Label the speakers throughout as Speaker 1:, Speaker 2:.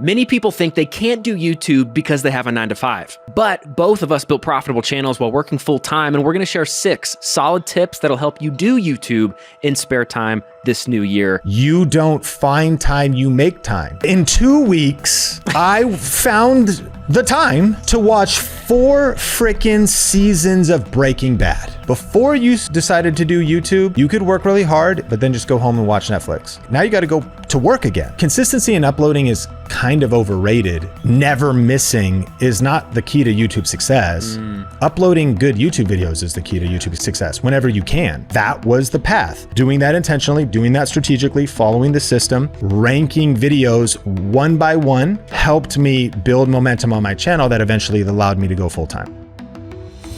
Speaker 1: Many people think they can't do YouTube because they have a 9-to-5, but both of us built profitable channels while working full time, and we're gonna share 6 solid tips that'll help you do YouTube in spare time this new year.
Speaker 2: You don't find time, you make time. In 2 weeks, I found the time to watch 4 freaking seasons of Breaking Bad. Before you decided to do YouTube, you could work really hard, but then just go home and watch Netflix. Now you gotta go to work again. Consistency in uploading is kind of overrated. Never missing is not the key to YouTube success. Uploading good YouTube videos is the key to YouTube success whenever you can. That was the path. Doing that intentionally, doing that strategically, following the system, ranking videos one by one helped me build momentum on my channel that eventually allowed me to go full time.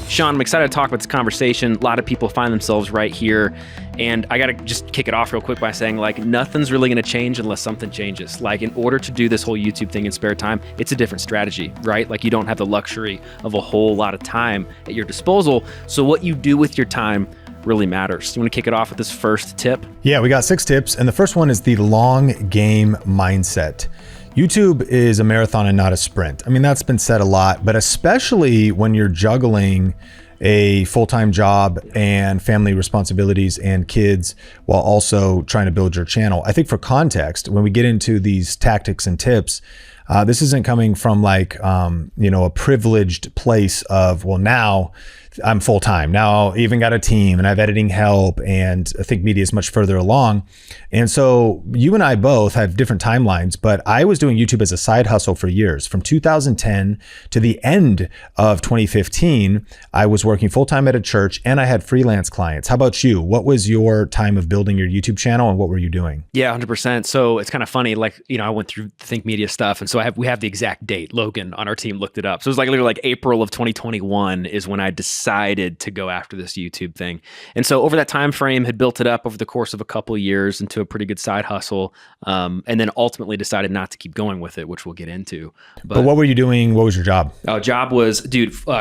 Speaker 1: Sean, I'm excited to talk about this conversation. A lot of people find themselves right here. And I got to just kick it off real quick by saying, like, nothing's really going to change unless something changes. Like, in order to do this whole YouTube thing in spare time, it's a different strategy, right? Like, you don't have the luxury of a whole lot of time at your disposal. So what you do with your time really matters. You want to kick it off with this first tip?
Speaker 2: Yeah, we got 6 tips. And the first one is the long game mindset. YouTube is a marathon and not a sprint. I mean, that's been said a lot, but especially when you're juggling a full-time job and family responsibilities and kids while also trying to build your channel. I think for context, when we get into these tactics and tips, this isn't coming from like, a privileged place of, well, now I'm full-time. Now I even got a team and I have editing help, and I think media is much further along. And so you and I both have different timelines, but I was doing YouTube as a side hustle for years. From 2010 to the end of 2015, I was working full-time at a church and I had freelance clients. How about you? What was your time of building your YouTube channel and what were you doing?
Speaker 1: Yeah, 100%. So it's kind of funny. Like, I went through Think Media stuff. And so we have the exact date. Logan on our team looked it up. So it was literally like April of 2021 is when I decided to go after this YouTube thing. And so over that time frame, had built it up over the course of a couple of years into a pretty good side hustle, and then ultimately decided not to keep going with it, which we'll get into.
Speaker 2: But what were you doing? What was your job?
Speaker 1: Job was,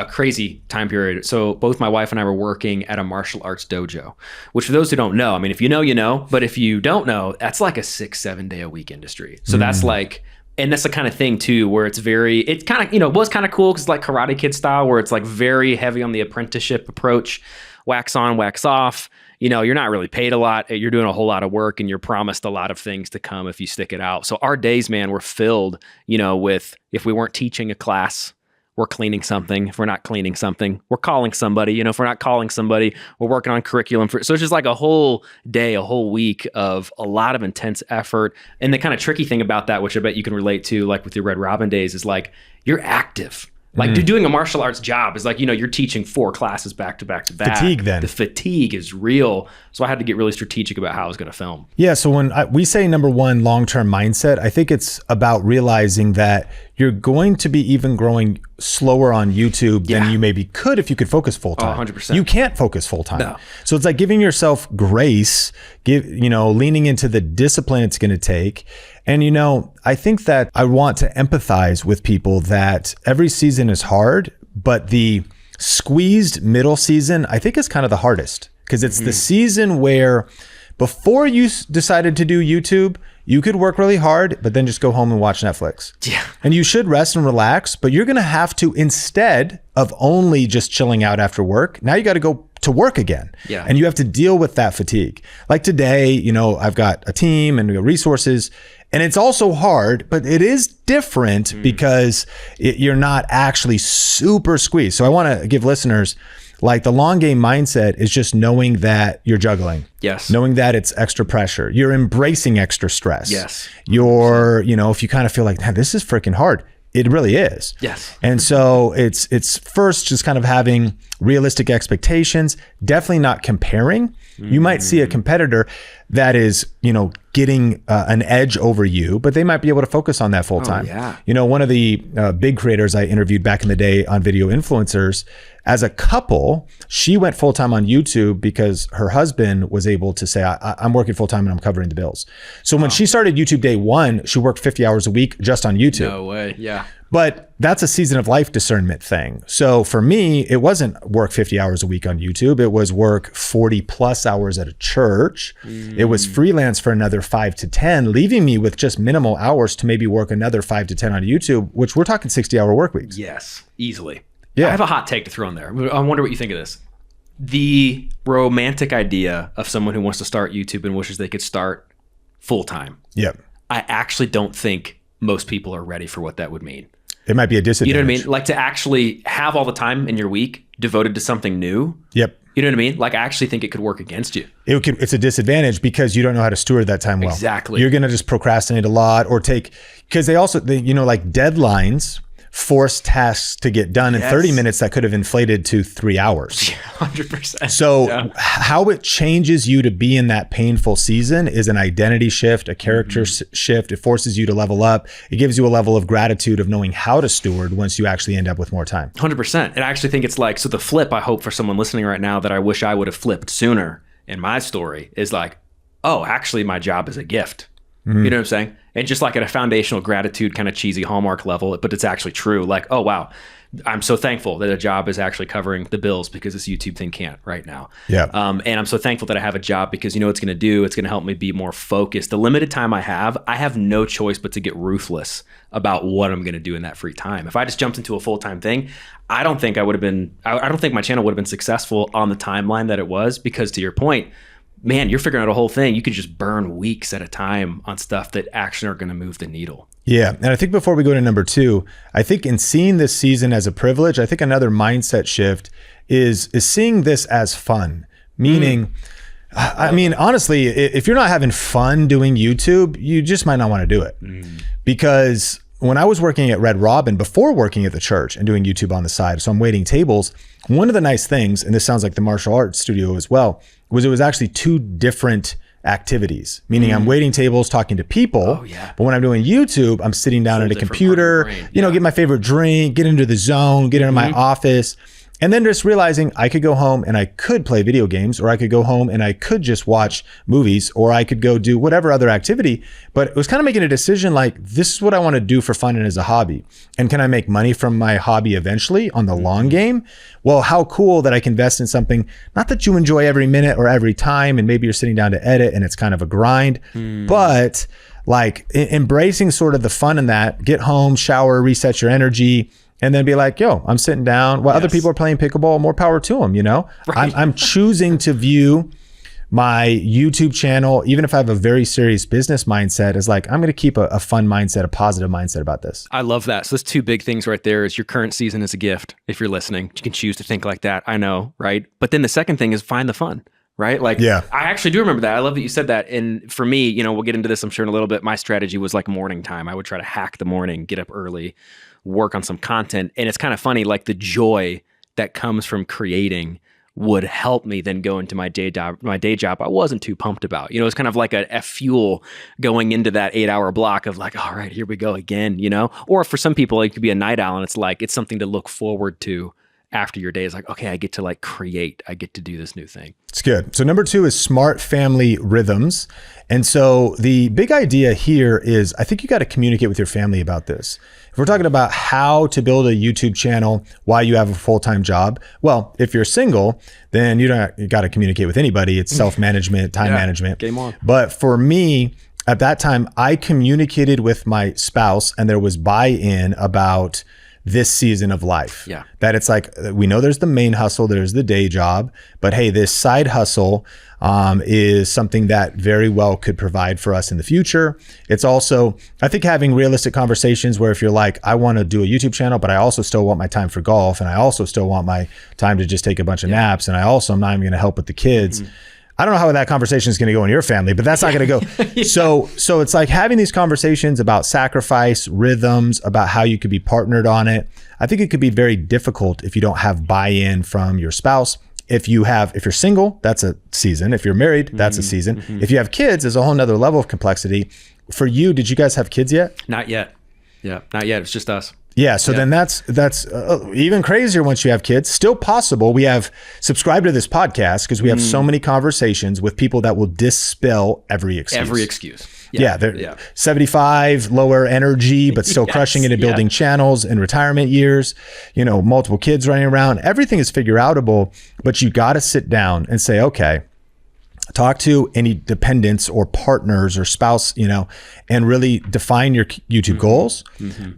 Speaker 1: crazy time period. So both my wife and I were working at a martial arts dojo, which for those who don't know, I mean, if you know, you know, but if you don't know, that's like a 6-7 day a week industry. So that's like, and that's the kind of thing too, where it's kind of, was kind of cool because like Karate Kid style, where it's like very heavy on the apprenticeship approach, wax on, wax off. You're not really paid a lot. You're doing a whole lot of work and you're promised a lot of things to come if you stick it out. So our days, man, were filled, with, if we weren't teaching a class, we're cleaning something. If we're not cleaning something, we're calling somebody. If we're not calling somebody, we're working on curriculum. So it's just like a whole day, a whole week of a lot of intense effort. And the kind of tricky thing about that, which I bet you can relate to, like with your Red Robin days, is like you're active. Like doing a martial arts job is like, you're teaching 4 classes back to back to back.
Speaker 2: Fatigue then.
Speaker 1: The fatigue is real. So I had to get really strategic about how I was going to film.
Speaker 2: Yeah. So when we say number 1, long-term mindset, I think it's about realizing that you're going to be even growing slower on YouTube than you maybe could if you could focus full time.
Speaker 1: 100%.
Speaker 2: You can't focus full time.
Speaker 1: No.
Speaker 2: So it's like giving yourself grace, leaning into the discipline it's going to take. And, I think that I want to empathize with people that every season is hard, but the squeezed middle season, I think is kind of the hardest because it's the season where before you decided to do YouTube, you could work really hard, but then just go home and watch Netflix.
Speaker 1: Yeah.
Speaker 2: And you should rest and relax, but you're going to have to, instead of only just chilling out after work, now you got to go to work again.
Speaker 1: Yeah.
Speaker 2: And you have to deal with that fatigue. Like today, I've got a team and we got resources, and it's also hard, but it is different because you're not actually super squeezed. So I want to give listeners, like, the long game mindset is just knowing that you're juggling.
Speaker 1: Yes.
Speaker 2: Knowing that it's extra pressure. You're embracing extra stress.
Speaker 1: Yes.
Speaker 2: You're, if you kind of feel like, this is freaking hard, it really is.
Speaker 1: Yes.
Speaker 2: And so it's first just kind of having realistic expectations, definitely not comparing. You might see a competitor that is, getting an edge over you, but they might be able to focus on that full time.
Speaker 1: Yeah.
Speaker 2: One of the big creators I interviewed back in the day on Video Influencers, as a couple, she went full time on YouTube because her husband was able to say, I'm working full time and I'm covering the bills. So when she started YouTube day 1, she worked 50 hours a week just on YouTube.
Speaker 1: No way. Yeah.
Speaker 2: But that's a season of life discernment thing. So for me, it wasn't work 50 hours a week on YouTube. It was work 40 plus hours at a church. It was freelance for another 5 to 10, leaving me with just minimal hours to maybe work another 5 to 10 on YouTube, which we're talking 60-hour work weeks.
Speaker 1: Yes, easily.
Speaker 2: Yeah.
Speaker 1: I have a hot take to throw in there. I wonder what you think of this. The romantic idea of someone who wants to start YouTube and wishes they could start full time.
Speaker 2: Yep.
Speaker 1: I actually don't think most people are ready for what that would mean.
Speaker 2: It might be a disadvantage.
Speaker 1: You know what I mean? Like to actually have all the time in your week devoted to something new.
Speaker 2: Yep.
Speaker 1: You know what I mean? Like I actually think it could work against you.
Speaker 2: It's a disadvantage because you don't know how to steward that time well.
Speaker 1: Exactly.
Speaker 2: You're going to just procrastinate a lot or because they like deadlines force tasks to get done in 30 minutes that could have inflated to 3 hours.
Speaker 1: 100%.
Speaker 2: So how it changes you to be in that painful season is an identity shift, a character shift. It forces you to level up. It gives you a level of gratitude of knowing how to steward once you actually end up with more time.
Speaker 1: 100%. And I actually think it's like, so the flip, I hope for someone listening right now that I wish I would have flipped sooner in my story is like, oh, actually my job is a gift. You know what I'm saying? And just like at a foundational gratitude kind of cheesy Hallmark level, but it's actually true. Like, oh, wow, I'm so thankful that a job is actually covering the bills because this YouTube thing can't right now.
Speaker 2: Yeah.
Speaker 1: And I'm so thankful that I have a job because you know what it's going to do? It's going to help me be more focused. The limited time I have no choice but to get ruthless about what I'm going to do in that free time. If I just jumped into a full-time thing, I don't think I don't think my channel would have been successful on the timeline that it was because to your point, man, you're figuring out a whole thing. You could just burn weeks at a time on stuff that actually are going to move the needle.
Speaker 2: Yeah. And I think before we go to number 2, I think in seeing this season as a privilege, I think another mindset shift is seeing this as fun. Meaning, I mean, honestly, if you're not having fun doing YouTube, you just might not want to do it. Because when I was working at Red Robin, before working at the church and doing YouTube on the side, so I'm waiting tables, one of the nice things, and this sounds like the martial arts studio as well, was it was actually 2 different activities, meaning I'm waiting tables, talking to people. But when I'm doing YouTube, I'm sitting down at a computer, you know, get my favorite drink, get into the zone, get into my office. And then just realizing I could go home and I could play video games, or I could go home and I could just watch movies, or I could go do whatever other activity. But it was kind of making a decision like, this is what I want to do for fun and as a hobby. And can I make money from my hobby eventually on the long game? Well, how cool that I can invest in something, not that you enjoy every minute or every time, and maybe you're sitting down to edit and it's kind of a grind, but like embracing sort of the fun in that, get home, shower, reset your energy, and then be like, yo, I'm sitting down while other people are playing pickleball, more power to them, you know? Right. I'm choosing to view my YouTube channel, even if I have a very serious business mindset, is like, I'm going to keep a fun mindset, a positive mindset about this.
Speaker 1: I love that. So there's 2 big things right there is your current season is a gift. If you're listening, you can choose to think like that. I know, right? But then the second thing is find the fun. Right? Like, I actually do remember that. I love that you said that. And for me, you know, we'll get into this, I'm sure, in a little bit. My strategy was like morning time. I would try to hack the morning, get up early, work on some content. And it's kind of funny, like the joy that comes from creating would help me then go into my day job. My day job, I wasn't too pumped about. You know, it's kind of like a fuel going into that 8-hour block of like, all right, here we go again, you know? Or for some people, it could be a night owl and it's like, it's something to look forward to after your day is like, okay, I get to like create, I get to do this new thing.
Speaker 2: It's good. So number 2 is smart family rhythms. And so the big idea here is I think you got to communicate with your family about this. If we're talking about how to build a YouTube channel while you have a full-time job, well, if you're single, then you got to communicate with anybody. It's self-management, time management.
Speaker 1: Game on.
Speaker 2: But for me, at that time, I communicated with my spouse and there was buy-in about this season of life.
Speaker 1: Yeah.
Speaker 2: That it's like, we know there's the main hustle, there's the day job, but hey, this side hustle is something that very well could provide for us in the future. It's also, I think, having realistic conversations where if you're like, I want to do a YouTube channel, but I also still want my time for golf, and I also still want my time to just take a bunch of naps, and I also am not even going to help with the kids. I don't know how that conversation is going to go in your family, but that's not going to go. So it's like having these conversations about sacrifice, rhythms, about how you could be partnered on it. I think it could be very difficult if you don't have buy-in from your spouse. If you're single, that's a season. If you're married, that's a season. If you have kids, there's a whole nother level of complexity. For you, did you guys have kids yet?
Speaker 1: Not yet. Yeah, not yet. It's just us.
Speaker 2: Yeah. So then that's even crazier once you have kids. Still possible. We have subscribed to this podcast because we have so many conversations with people that will dispel every excuse. They're 75, lower energy, but still crushing it and building channels in retirement years, multiple kids running around. Everything is figure outable, but you got to sit down and say, okay, talk to any dependents or partners or spouse, and really define your YouTube goals,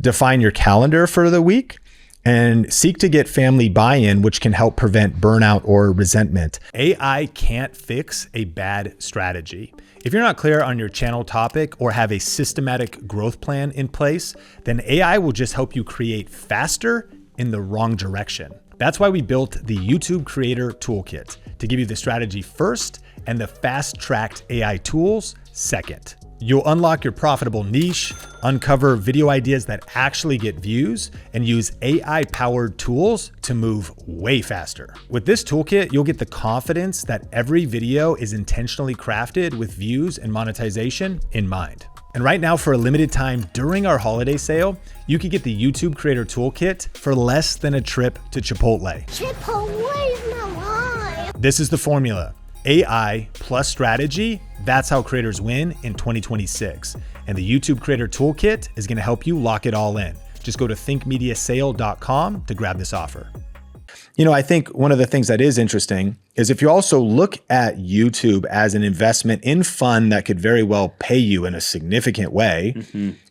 Speaker 2: define your calendar for the week, and seek to get family buy-in, which can help prevent burnout or resentment. AI can't fix a bad strategy. If you're not clear on your channel topic or have a systematic growth plan in place, then AI will just help you create faster in the wrong direction. That's why we built the YouTube Creator Toolkit, to give you the strategy first and the fast-tracked AI tools second. You'll unlock your profitable niche, uncover video ideas that actually get views, and use AI-powered tools to move way faster. With this toolkit, you'll get the confidence that every video is intentionally crafted with views and monetization in mind. And right now, for a limited time during our holiday sale, you can get the YouTube Creator Toolkit for less than a trip to Chipotle.
Speaker 3: Chipotle's my life.
Speaker 2: This is the formula. AI plus strategy, that's how creators win in 2026. And the YouTube Creator Toolkit is going to help you lock it all in. Just go to thinkmediasale.com to grab this offer. I think one of the things that is interesting is if you also look at YouTube as an investment in fun that could very well pay you in a significant way,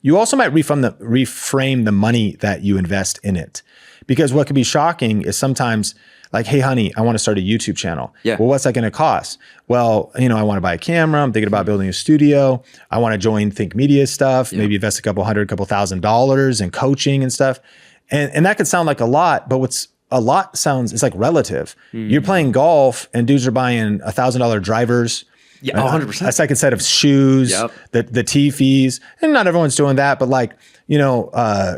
Speaker 2: you also might reframe the money that you invest in it. Because what can be shocking is sometimes like, hey, honey, I want to start a YouTube channel. Yeah. Well, what's that going to cost? Well, I want to buy a camera. I'm thinking about building a studio. I want to join Think Media stuff, maybe invest couple $1,000 in coaching and stuff. And that could sound like a lot, but what's a lot it's like relative. You're playing golf and dudes are buying $1,000 drivers. Yeah, 100%. A second set of shoes, the tee fees. And not everyone's doing that, but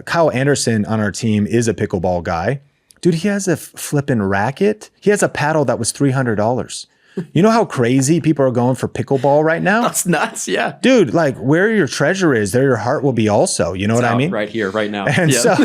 Speaker 2: Kyle Anderson on our team is a pickleball guy. Dude, he has a flipping racket. He has a paddle that was $300. You know how crazy people are going for pickleball right now?
Speaker 1: That's nuts, yeah.
Speaker 2: Dude, where your treasure is, there your heart will be also. You know what I mean?
Speaker 1: Right here, right now.
Speaker 2: And so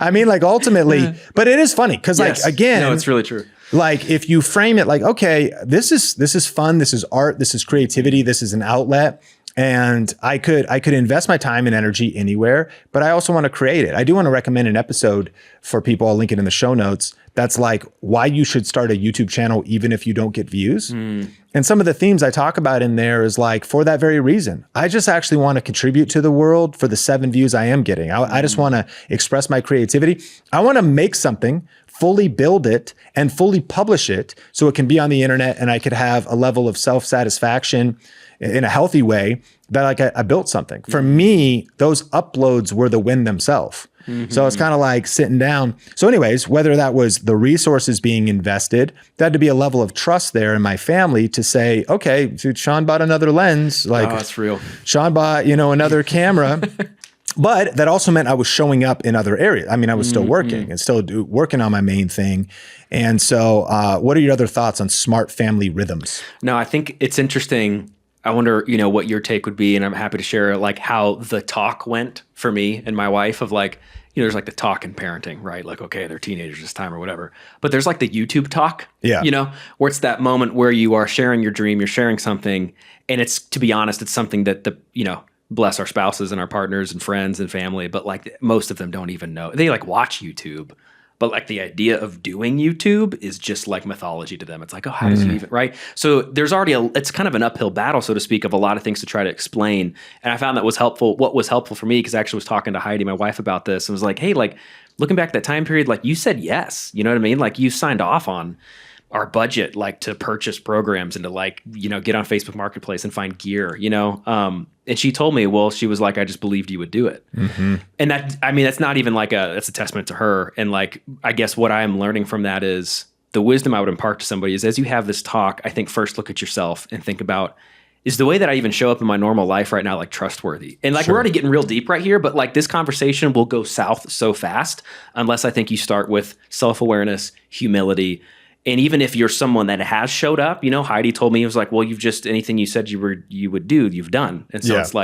Speaker 2: ultimately, but it is funny because again.
Speaker 1: No, it's really true.
Speaker 2: If you frame it okay, this is fun, this is art, this is creativity, this is an outlet. And I could invest my time and energy anywhere, but I also want to create it. I do want to recommend an episode for people. I'll link it in the show notes. That's why you should start a YouTube channel even if you don't get views. And some of the themes I talk about in there is for that very reason. I just actually want to contribute to the world for the 7 views I am getting. I just want to express my creativity. I want to make something, fully build it, and fully publish it so it can be on the internet and I could have a level of self-satisfaction in a healthy way that I built something. For me, those uploads were the win themselves. So it's kind of sitting down. So anyways, whether that was the resources being invested, there had to be a level of trust there in my family to say, okay, dude, Sean bought another lens.
Speaker 1: That's real.
Speaker 2: Sean bought, another camera. But that also meant I was showing up in other areas. I mean, I was still working and still working on my main thing. And so what are your other thoughts on smart family rhythms?
Speaker 1: No, I think it's interesting. I wonder, what your take would be, and I'm happy to share how the talk went for me and my wife of there's the talk in parenting, right? Okay, they're teenagers this time or whatever. But there's the YouTube talk, where it's that moment where you are sharing your dream, you're sharing something. And it's, to be honest, it's something that bless our spouses and our partners and friends and family, but most of them don't even know. They watch YouTube, but the idea of doing YouTube is just mythology to them. It's oh, how does he even, right? So there's already it's kind of an uphill battle, so to speak, of a lot of things to try to explain. And I found that was helpful. What was helpful for me, because I actually was talking to Heidi, my wife, about this, and was hey, looking back at that time period, you said yes, you know what I mean? You signed off on our budget, to purchase programs and to get on Facebook Marketplace and find gear, and she told me, well, she was I just believed you would do it. And that's not even that's a testament to her. And I guess what I am learning from that is the wisdom I would impart to somebody is, as you have this talk, I think first look at yourself and think about, is the way that I even show up in my normal life right now trustworthy? And we're already getting real deep right here, but this conversation will go south so fast unless I think you start with self-awareness, humility. And even if you're someone that has showed up, Heidi told me, it was well, you've just, anything you said you would do, you've done. And so it's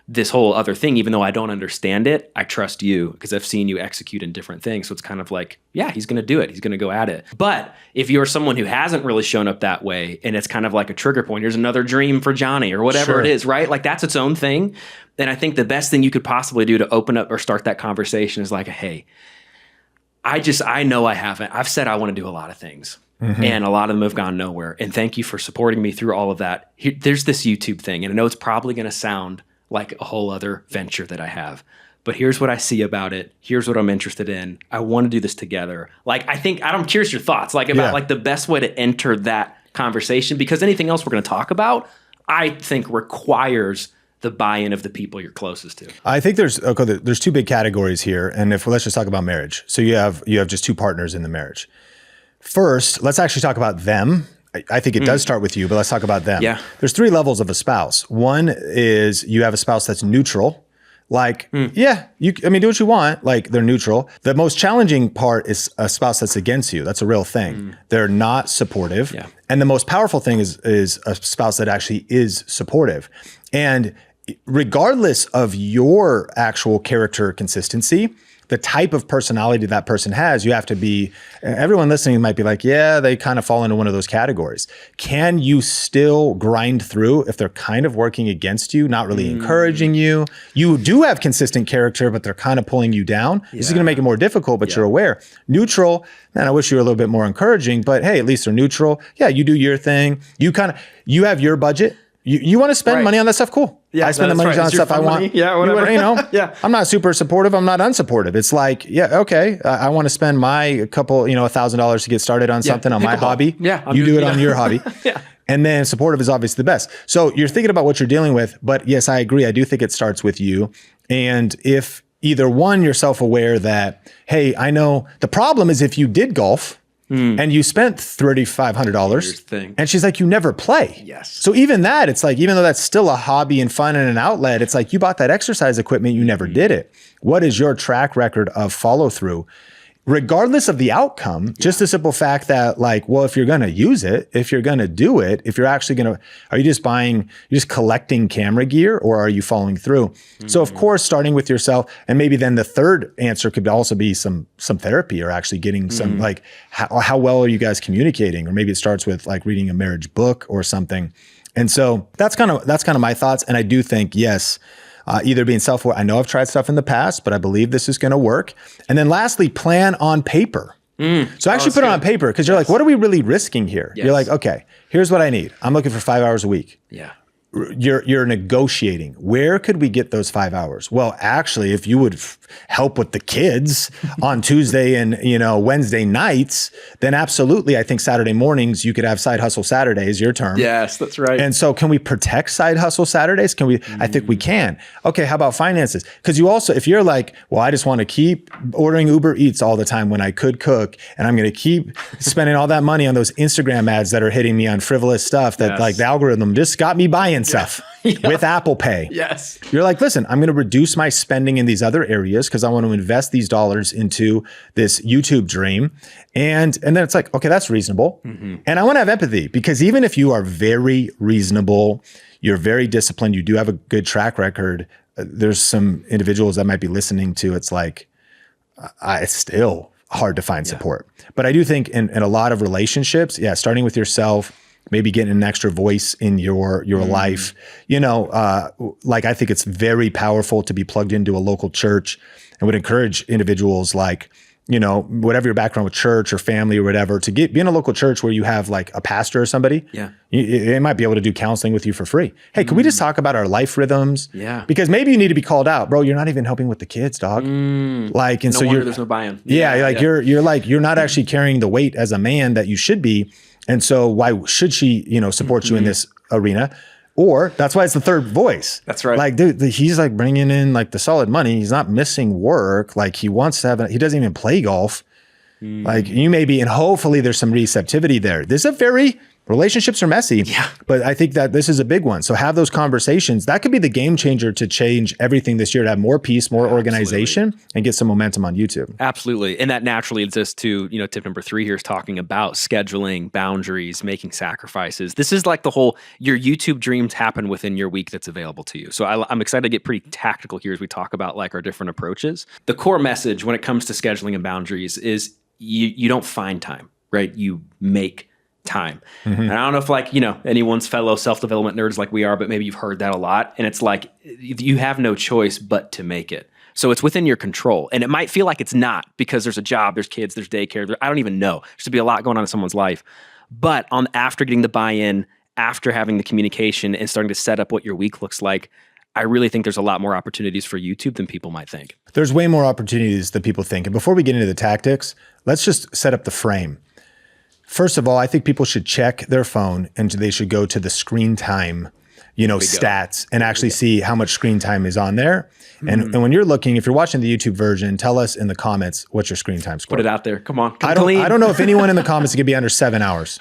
Speaker 1: this whole other thing, even though I don't understand it, I trust you because I've seen you execute in different things. So it's kind of like, yeah, he's going to do it. He's going to go at it. But if you're someone who hasn't really shown up that way and it's kind of like a trigger point, here's another dream for Johnny or whatever it is, right? Like that's its own thing. And I think the best thing you could possibly do to open up or start that conversation is like, hey, I know I haven't. I've said I want to do a lot of things. And a lot of them have gone nowhere. And thank you for supporting me through all of that. There's this YouTube thing. And I know it's probably going to sound like a whole other venture that I have. But here's what I see about it. Here's what I'm interested in. I want to do this together. Like, I'm curious your thoughts, like about like the best way to enter that conversation, because anything else we're going to talk about, I think requires the buy-in of the people you're closest to.
Speaker 2: I think there's two big categories here. And let's just talk about marriage. So you have just two partners in the marriage. First, let's actually talk about them. I think it does start with you, but let's talk about them.
Speaker 1: Yeah.
Speaker 2: There's three levels of a spouse. One is you have a spouse that's neutral. Like, do what you want. Like, they're neutral. The most challenging part is a spouse that's against you. That's a real thing. They're not supportive. Yeah. And the most powerful thing is a spouse that actually is supportive. And regardless of your actual character consistency, the type of personality that person has, you have to be, everyone listening might be like, yeah, they kind of fall into one of those categories. Can you still grind through if they're kind of working against you, not really encouraging you? You do have consistent character, but they're kind of pulling you down. This is going to make it more difficult, but you're aware. Neutral, man, I wish you were a little bit more encouraging, but hey, at least they're neutral. Yeah, you do your thing. You have your budget. You want to spend money on that stuff? Cool.
Speaker 1: Yeah,
Speaker 2: I spend the money on stuff I want.
Speaker 1: Money? Yeah, whatever.
Speaker 2: Yeah. I'm not super supportive. I'm not unsupportive. It's like, yeah, okay. I want to spend my couple, $1,000 to get started on something on my hobby.
Speaker 1: Yeah.
Speaker 2: You do it on your hobby. Yeah. And then supportive is obviously the best. So you're thinking about what you're dealing with, but yes, I agree. I do think it starts with you. And if either one, you're self-aware that, hey, I know the problem is if you did golf, and you spent $3,500 and she's like, you never play.
Speaker 1: Yes.
Speaker 2: So even that, it's like, even though that's still a hobby and fun and an outlet, it's like you bought that exercise equipment, you never did it. What is your track record of follow through? Regardless of the outcome, just the simple fact that like, well, if you're going to use it, if you're going to do it, if you're actually going to, are you just collecting camera gear or are you following through? So of course, starting with yourself, and maybe then the third answer could also be some therapy or actually getting some like, how well are you guys communicating? Or maybe it starts with like reading a marriage book or something. And so that's kind of my thoughts. And I do think, yes, either being self-aware. I know I've tried stuff in the past, but I believe this is going to work. And then lastly, plan on paper. So actually put it on paper because you're like, what are we really risking here? Yes. You're like, okay, here's what I need. I'm looking for 5 hours a week.
Speaker 1: Yeah.
Speaker 2: You're negotiating. Where could we get those 5 hours? Well, actually, if you would help with the kids on Tuesday and Wednesday nights, then absolutely, I think Saturday mornings you could have Side Hustle Saturdays. Your term.
Speaker 1: Yes, that's right.
Speaker 2: And so, can we protect Side Hustle Saturdays? Can we? I think we can. Okay, how about finances? Because you also, if you're like, well, I just want to keep ordering Uber Eats all the time when I could cook, and I'm going to keep spending all that money on those Instagram ads that are hitting me on frivolous stuff that like the algorithm just got me buying stuff with Apple Pay.
Speaker 1: Yes.
Speaker 2: You're like, listen, I'm going to reduce my spending in these other areas because I want to invest these dollars into this YouTube dream. And then it's like, okay, that's reasonable. And I want to have empathy because even if you are very reasonable, you're very disciplined, you do have a good track record, there's some individuals that might be listening to, it's like, it's still hard to find support. But I do think in a lot of relationships, starting with yourself, maybe getting an extra voice in your life, like I think it's very powerful to be plugged into a local church, and would encourage individuals like, whatever your background with church or family or whatever, to be in a local church where you have like a pastor or somebody. Yeah. They might be able to do counseling with you for free. Hey, can we just talk about our life rhythms? Yeah. Because maybe you need to be called out, bro. You're not even helping with the kids, dog. Like, and
Speaker 1: no
Speaker 2: so
Speaker 1: there's no buy-in.
Speaker 2: You're not actually carrying the weight as a man that you should be. And so why should she, support you in this arena? Or that's why it's the third voice.
Speaker 1: That's right.
Speaker 2: Like, dude, he's like bringing in like the solid money. He's not missing work. Like he wants to have, he doesn't even play golf. Like you may be, and hopefully there's some receptivity there. This is a very Relationships are messy, but I think that this is a big one. So have those conversations. That could be the game changer to change everything this year, to have more peace, more organization, and get some momentum on YouTube.
Speaker 1: Absolutely. And that naturally leads us to, tip number 3 here is talking about scheduling, boundaries, making sacrifices. This is like the whole, your YouTube dreams happen within your week that's available to you. So I'm excited to get pretty tactical here as we talk about like our different approaches. The core message when it comes to scheduling and boundaries is you don't find time, right? You make time. And I don't know if like, anyone's fellow self-development nerds like we are, but maybe you've heard that a lot. And it's like, you have no choice but to make it. So it's within your control. And it might feel like it's not because there's a job, there's kids, there's daycare. I don't even know. There should be a lot going on in someone's life. But after getting the buy-in, after having the communication and starting to set up what your week looks like, I really think there's a lot more opportunities for YouTube than people might think.
Speaker 2: There's way more opportunities than people think. And before we get into the tactics, let's just set up the frame. First of all, I think people should check their phone and they should go to the screen time, stats and actually see how much screen time is on there. And when you're looking, if you're watching the YouTube version, tell us in the comments what's your screen time score.
Speaker 1: Put it out there. Come on.
Speaker 2: I don't know if anyone in the comments can be under 7 hours.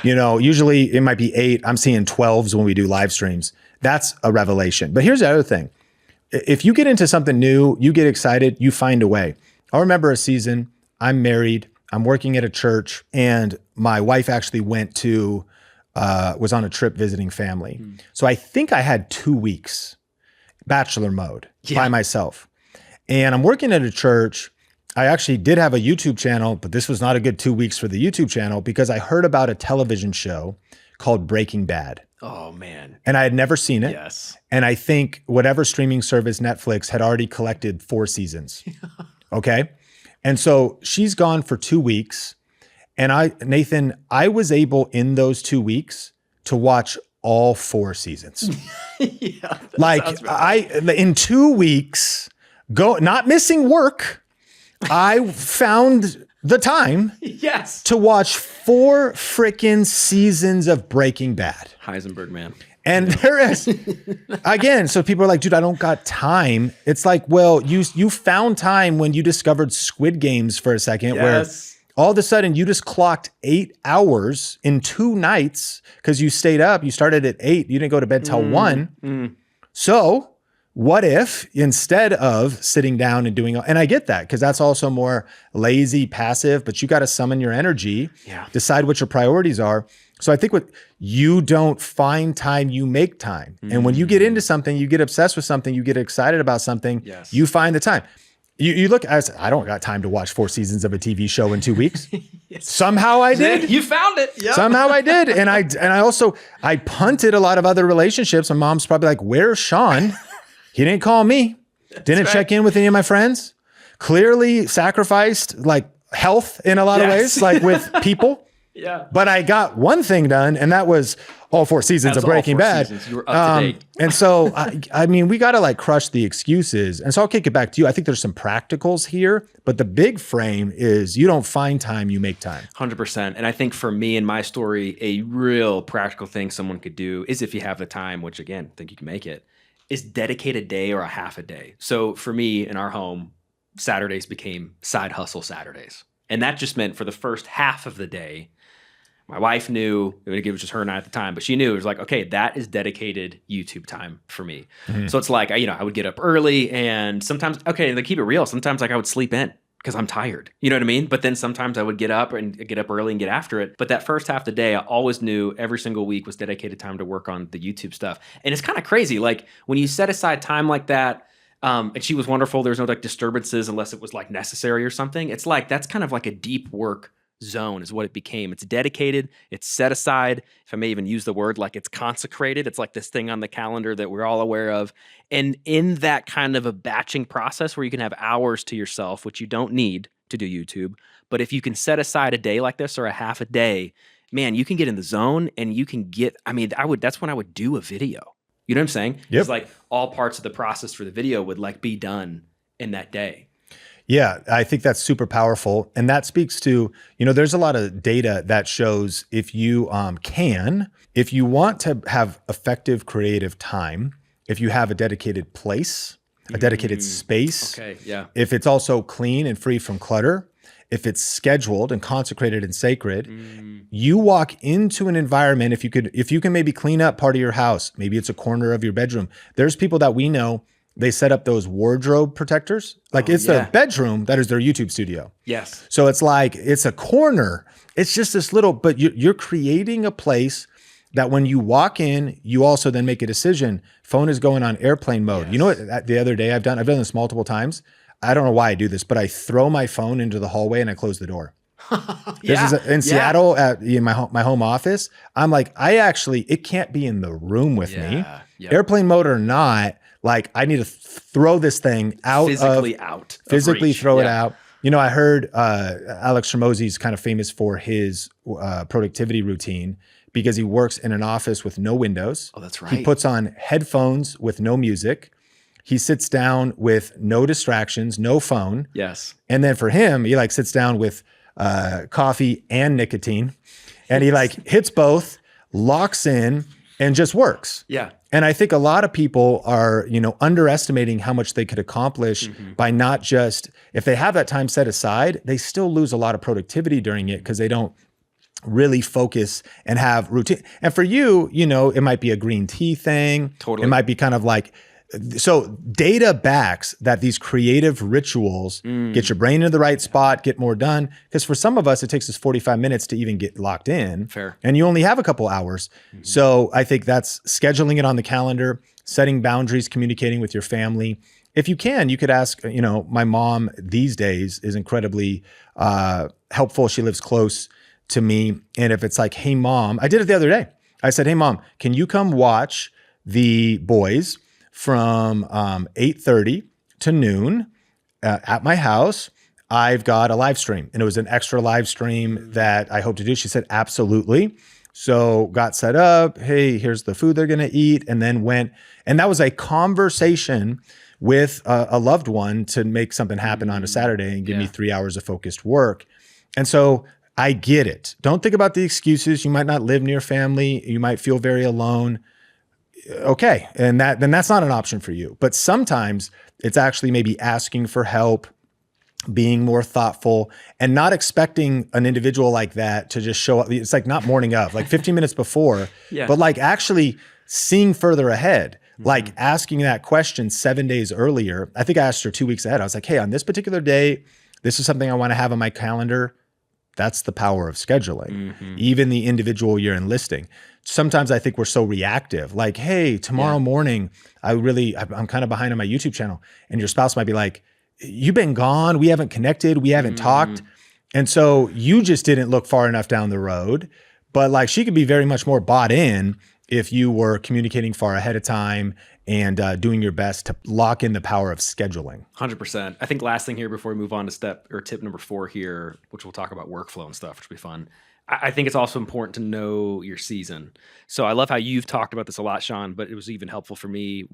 Speaker 2: Usually it might be 8. I'm seeing 12s when we do live streams. That's a revelation. But here's the other thing. If you get into something new, you get excited, you find a way. I remember a season, I'm married, I'm working at a church, and my wife actually was on a trip visiting family. So I think I had 2 weeks bachelor mode by myself. And I'm working at a church. I actually did have a YouTube channel, but this was not a good 2 weeks for the YouTube channel because I heard about a television show called Breaking Bad.
Speaker 1: Oh, man.
Speaker 2: And I had never seen it.
Speaker 1: Yes.
Speaker 2: And I think whatever streaming service, Netflix, had already collected 4 seasons. Okay. And so she's gone for 2 weeks. And Nathan, I was able in those 2 weeks to watch all 4 seasons. In 2 weeks, not missing work, I found the time to watch 4 freaking seasons of Breaking Bad.
Speaker 1: Heisenberg, man.
Speaker 2: And there is, again, so people are like, dude, I don't got time. It's like, well, you found time when you discovered Squid Games for a second, where all of a sudden you just clocked 8 hours in 2 nights because you stayed up. You started at 8. You didn't go to bed till 1. So what if instead of sitting down and doing, and I get that because that's also more lazy, passive, but you got to summon your energy, decide what your priorities are. So I think you don't find time, you make time. And when you get into something, you get obsessed with something, you get excited about something, you find the time. You look, I don't got time to watch 4 seasons of a TV show in 2 weeks. Somehow I did.
Speaker 1: You found it. Yep.
Speaker 2: Somehow I did. And I punted a lot of other relationships. My mom's probably like, where's Sean? He didn't call me. Didn't check in with any of my friends. Clearly sacrificed like health in a lot of ways, like with people. But I got one thing done, and that was all 4 seasons of Breaking Bad.
Speaker 1: You were up to date.
Speaker 2: And so, I mean, we got to like crush the excuses. And so I'll kick it back to you. I think there's some practicals here, but the big frame is you don't find time, you make time.
Speaker 1: 100%. And I think for me in my story, a real practical thing someone could do is if you have the time, which again, I think you can make it, is dedicate a day or a half a day. So for me in our home, Saturdays became side hustle Saturdays. And that just meant for the first half of the day, my wife knew, it was just her and I at the time, but she knew, it was like, okay, that is dedicated YouTube time for me. So it's like, I would get up early and sometimes, okay, to keep it real, sometimes like I would sleep in because I'm tired. You know what I mean? But then sometimes I would get up early and get after it. But that first half of the day, I always knew every single week was dedicated time to work on the YouTube stuff. And it's kind of crazy. Like when you set aside time like that, and she was wonderful. There was no like disturbances unless it was like necessary or something. It's like, that's kind of like a deep work zone is what it became. It's dedicated, it's set aside. If I may even use the word, like it's consecrated. It's like this thing on the calendar that we're all aware of. And in that kind of a batching process where you can have hours to yourself, which you don't need to do YouTube, but if you can set aside a day like this or a half a day, man, you can get in the zone and you can get, that's when I would do a video. You know what I'm saying?
Speaker 2: Yep.
Speaker 1: It's like all parts of the process for the video would like be done in that day.
Speaker 2: Yeah, I think that's super powerful. And that speaks to, there's a lot of data that shows if you if you want to have effective creative time, if you have a dedicated place, a dedicated space, if it's also clean and free from clutter, if it's scheduled and consecrated and sacred, you walk into an environment, if you can maybe clean up part of your house, maybe it's a corner of your bedroom. There's people that we know, they set up those wardrobe protectors. Like their bedroom, that is their YouTube studio.
Speaker 1: Yes.
Speaker 2: So it's like, it's a corner. It's just this little, but you're creating a place that when you walk in, you also then make a decision. Phone is going on airplane mode.
Speaker 1: Yes.
Speaker 2: You know what the other day I've done this multiple times. I don't know why I do this, but I throw my phone into the hallway and I close the door. This is in Seattle at my home office. I'm like, it can't be in the room with me. Yep. Airplane mode or not, like I need to throw this thing out. Physically throw it out. You know, I heard Alex Hormozy's kind of famous for his productivity routine because he works in an office with no windows.
Speaker 1: Oh, that's right.
Speaker 2: He puts on headphones with no music. He sits down with no distractions, no phone.
Speaker 1: Yes.
Speaker 2: And then for him, he like sits down with coffee and nicotine, and he like hits both, locks in, and just works.
Speaker 1: Yeah.
Speaker 2: And I think a lot of people are, underestimating how much they could accomplish by not just, if they have that time set aside, they still lose a lot of productivity during it because they don't really focus and have routine. And for you, it might be a green tea thing.
Speaker 1: Totally.
Speaker 2: It might be kind of like, so data backs that these creative rituals get your brain in the right spot, get more done. Because for some of us, it takes us 45 minutes to even get locked in.
Speaker 1: Fair.
Speaker 2: And you only have a couple hours. So I think that's scheduling it on the calendar, setting boundaries, communicating with your family. If you can, you could ask, my mom these days is incredibly helpful. She lives close to me. And if it's like, hey, mom, I did it the other day. I said, hey, mom, can you come watch the boys from 8:30 to noon at my house? I've got a live stream, and it was an extra live stream that I hope to do. She said, absolutely. So got set up. Hey, here's the food they're going to eat. And then went, and that was a conversation with a loved one to make something happen on a Saturday and give me 3 hours of focused work. And so I get it. Don't think about the excuses. You might not live near family. You might feel very alone. Okay. And then that's not an option for you. But sometimes it's actually maybe asking for help, being more thoughtful, and not expecting an individual like that to just show up. It's like not morning of, like 15 minutes before, but like actually seeing further ahead, like asking that question 7 days earlier. I think I asked her 2 weeks ahead. I was like, hey, on this particular day, this is something I want to have on my calendar. That's the power of scheduling, even the individual you're enlisting. Sometimes I think we're so reactive, like, hey, tomorrow morning, I'm kind of behind on my YouTube channel. And your spouse might be like, you've been gone. We haven't connected. We haven't talked. And so you just didn't look far enough down the road. But like she could be very much more bought in if you were communicating far ahead of time and doing your best to lock in the power of scheduling.
Speaker 1: 100%. I think last thing here before we move on to tip number 4 here, which we'll talk about workflow and stuff, which will be fun. I think it's also important to know your season. So I love how you've talked about this a lot, Sean, but it was even helpful for me,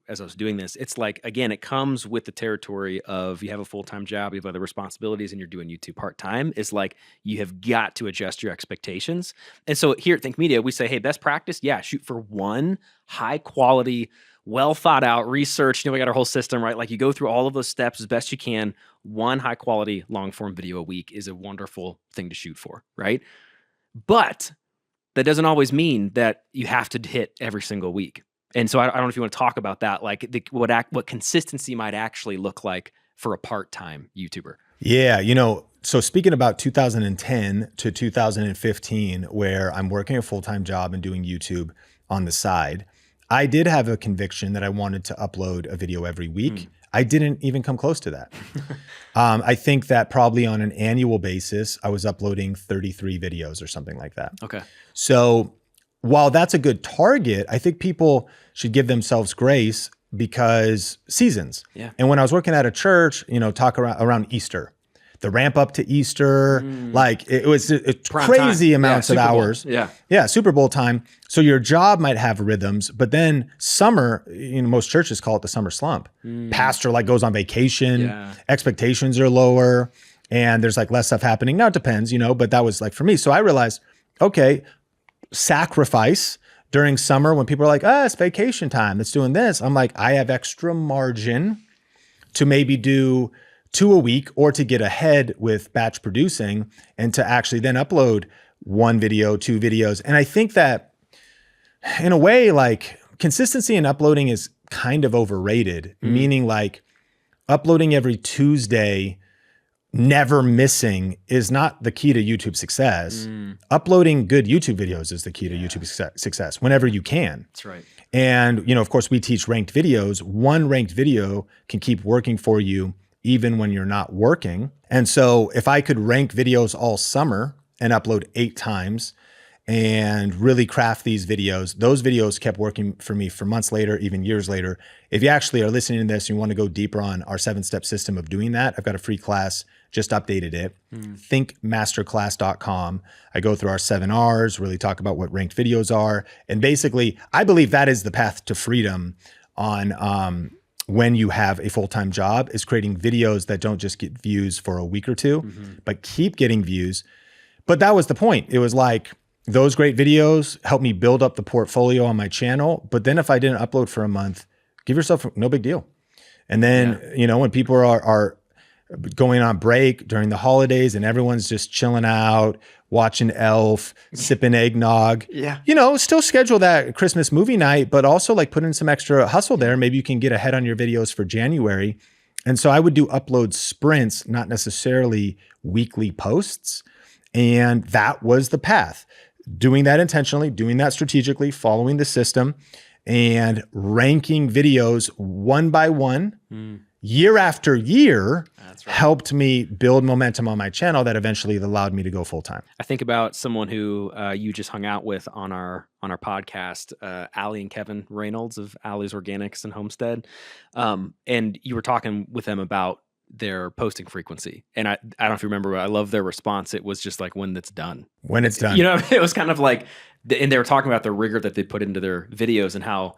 Speaker 1: as I was doing this. It's like, again, it comes with the territory of you have a full-time job, you have other responsibilities, and you're doing YouTube part-time. It's like you have got to adjust your expectations. And so here at Think Media, we say, hey, best practice, shoot for one high-quality, well thought out research. We got our whole system, right? Like you go through all of those steps as best you can. One high quality long form video a week is a wonderful thing to shoot for, right? But that doesn't always mean that you have to hit every single week. And so I don't know if you want to talk about that, like what consistency might actually look like for a part-time YouTuber.
Speaker 2: Yeah. So speaking about 2010 to 2015, where I'm working a full-time job and doing YouTube on the side, I did have a conviction that I wanted to upload a video every week. I didn't even come close to that. I think that probably on an annual basis, I was uploading 33 videos or something like that. Okay. So while that's a good target, I think people should give themselves grace because seasons. Yeah. And when I was working at a church, talk around Easter, the ramp up to Easter, like it was crazy amounts of hours. Yeah. Super Bowl time. So your job might have rhythms, but then summer, most churches call it the summer slump. Pastor goes on vacation, expectations are lower, and there's less stuff happening. Now it depends, but that was for me. So I realized, okay, sacrifice during summer when people are like, it's vacation time, let's doing this. I'm like, I have extra margin to maybe do 2 a week, or to get ahead with batch producing and to actually then upload 1 video, 2 videos. And I think that in a way, like consistency in uploading is kind of overrated, meaning like uploading every Tuesday, never missing is not the key to YouTube success. Uploading good YouTube videos is the key to YouTube success whenever you can.
Speaker 1: That's right.
Speaker 2: And, of course, we teach ranked videos. 1 ranked video can keep working for you even when you're not working. And so if I could rank videos all summer and upload 8 times and really craft these videos, those videos kept working for me for months later, even years later. If you actually are listening to this and you want to go deeper on our 7-step system of doing that, I've got a free class, just updated it, thinkmasterclass.com. I go through our 7 R's, really talk about what ranked videos are. And basically, I believe that is the path to freedom on when you have a full-time job, is creating videos that don't just get views for a week or 2, but keep getting views. But that was the point. It was like, those great videos help me build up the portfolio on my channel. But then if I didn't upload for a month, give yourself no big deal. And then, when people are going on break during the holidays and everyone's just chilling out, watching Elf, sipping eggnog, still schedule that Christmas movie night, but also like put in some extra hustle there. Maybe you can get ahead on your videos for January. And so I would do upload sprints, not necessarily weekly posts. And that was the path. Doing that intentionally, doing that strategically, following the system, and ranking videos 1 by 1, year after year, helped me build momentum on my channel that eventually allowed me to go full time.
Speaker 1: I think about someone who you just hung out with on our podcast, Allie and Kevin Reynolds of Allie's Organics and Homestead, and you were talking with them about their posting frequency. And I don't know if you remember, but I love their response. It was just like, when it's done.
Speaker 2: When it's done.
Speaker 1: It was kind of like, and they were talking about the rigor that they put into their videos and how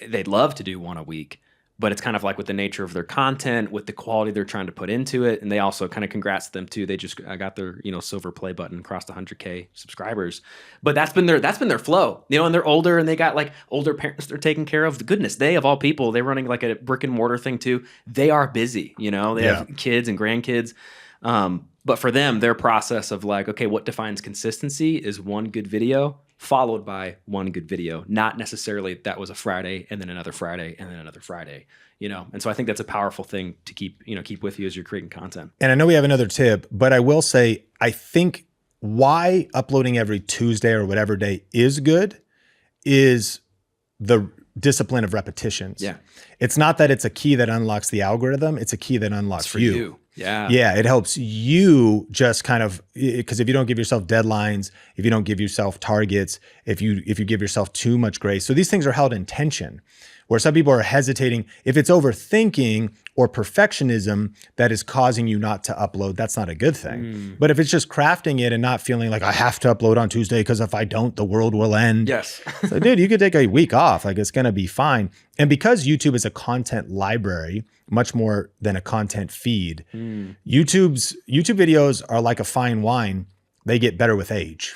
Speaker 1: they'd love to do 1 a week, but it's kind of like with the nature of their content, with the quality they're trying to put into it. And they also kind of congrats them too. They just got their, silver play button, crossed 100K subscribers, but that's been their flow, and they're older and they got like older parents they're taking care of. Goodness, they of all people, they're running like a brick and mortar thing too. They are busy, they have kids and grandkids. But for them, their process of like, okay, what defines consistency is 1 good video followed by 1 good video, not necessarily that was a Friday and then another Friday and then another Friday, And so I think that's a powerful thing to keep with you as you're creating content.
Speaker 2: And I know we have another tip, but I will say, I think why uploading every Tuesday or whatever day is good is the discipline of repetitions.
Speaker 1: Yeah.
Speaker 2: It's not that it's a key that unlocks the algorithm. It's a key that unlocks you.
Speaker 1: Yeah.
Speaker 2: Yeah. It helps you just kind of, because if you don't give yourself deadlines, if you don't give yourself targets, if you give yourself too much grace. So these things are held in tension, where some people are hesitating. If it's overthinking or perfectionism that is causing you not to upload, that's not a good thing. But if it's just crafting it and not feeling like I have to upload on Tuesday because if I don't, the world will end.
Speaker 1: Yes.
Speaker 2: So, dude, you could take a week off. Like, it's going to be fine. And because YouTube is a content library, much more than a content feed, YouTube videos are like a fine wine. They get better with age.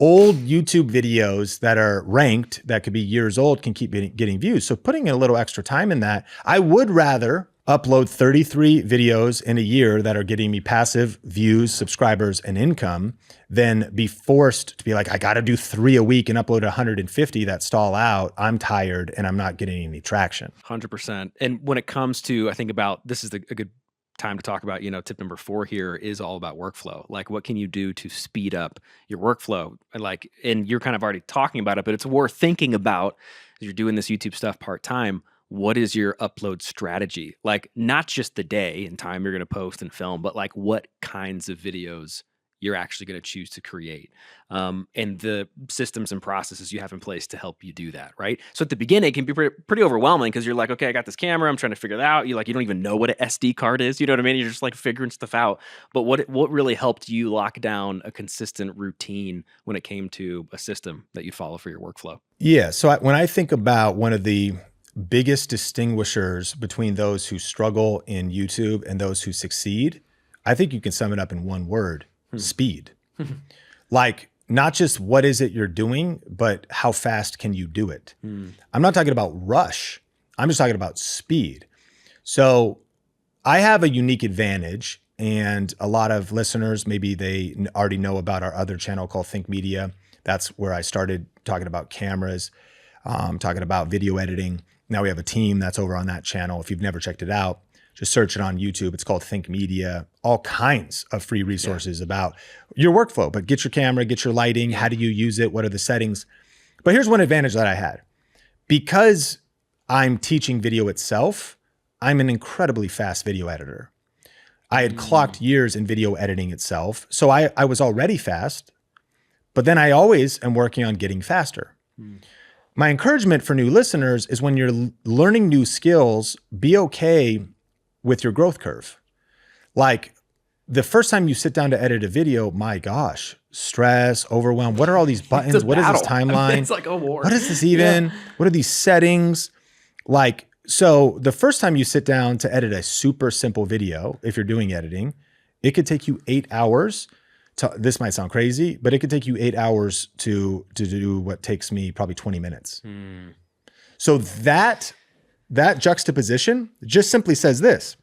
Speaker 2: Old YouTube videos that are ranked, that could be years old, can keep getting views. So putting in a little extra time in that, I would rather upload 33 videos in a year that are getting me passive views, subscribers, and income than be forced to be like, I got to do 3 a week and upload 150 that stall out. I'm tired and I'm not getting any traction.
Speaker 1: 100%. And when it comes to, I think about, this is a good time to talk about, tip number 4 here is all about workflow. Like, what can you do to speed up your workflow? And you're kind of already talking about it, but it's worth thinking about as you're doing this YouTube stuff part-time. What is your upload strategy? Like, not just the day and time you're going to post and film, but like what kinds of videos you're actually going to choose to create, and the systems and processes you have in place to help you do that, right? So at the beginning, it can be pretty overwhelming because you're like, okay, I got this camera, I'm trying to figure that out. You don't even know what an SD card is, you know what I mean? You're just like figuring stuff out. But what really helped you lock down a consistent routine when it came to a system that you follow for your workflow?
Speaker 2: Yeah, so when I think about one of the biggest distinguishers between those who struggle in YouTube and those who succeed, I think you can sum it up in one word: speed. Like, not just what is it you're doing, but how fast can you do it? I'm not talking about rush. I'm just talking about speed. So I have a unique advantage, and a lot of listeners, maybe they already know about our other channel called Think Media. That's where I started talking about cameras, talking about video editing. Now we have a team that's over on that channel. If you've never checked it out, just search it on YouTube. It's called Think Media. All kinds of free resources about your workflow, but get your camera, get your lighting. How do you use it? What are the settings? But here's one advantage that I had. Because I'm teaching video itself, I'm an incredibly fast video editor. I had clocked years in video editing itself. So I was already fast, but then I always am working on getting faster. My encouragement for new listeners is when you're learning new skills, be okay with your growth curve. Like the first time you sit down to edit a video, my gosh, stress, overwhelm. What are all these buttons? What is this timeline?
Speaker 1: I mean, it's like a war.
Speaker 2: What is this even? What are these settings? Like, so the first time you sit down to edit a super simple video, if you're doing editing, it could take you 8 hours. This might sound crazy, but it could take you 8 hours to do what takes me probably 20 minutes. So that juxtaposition just simply says this.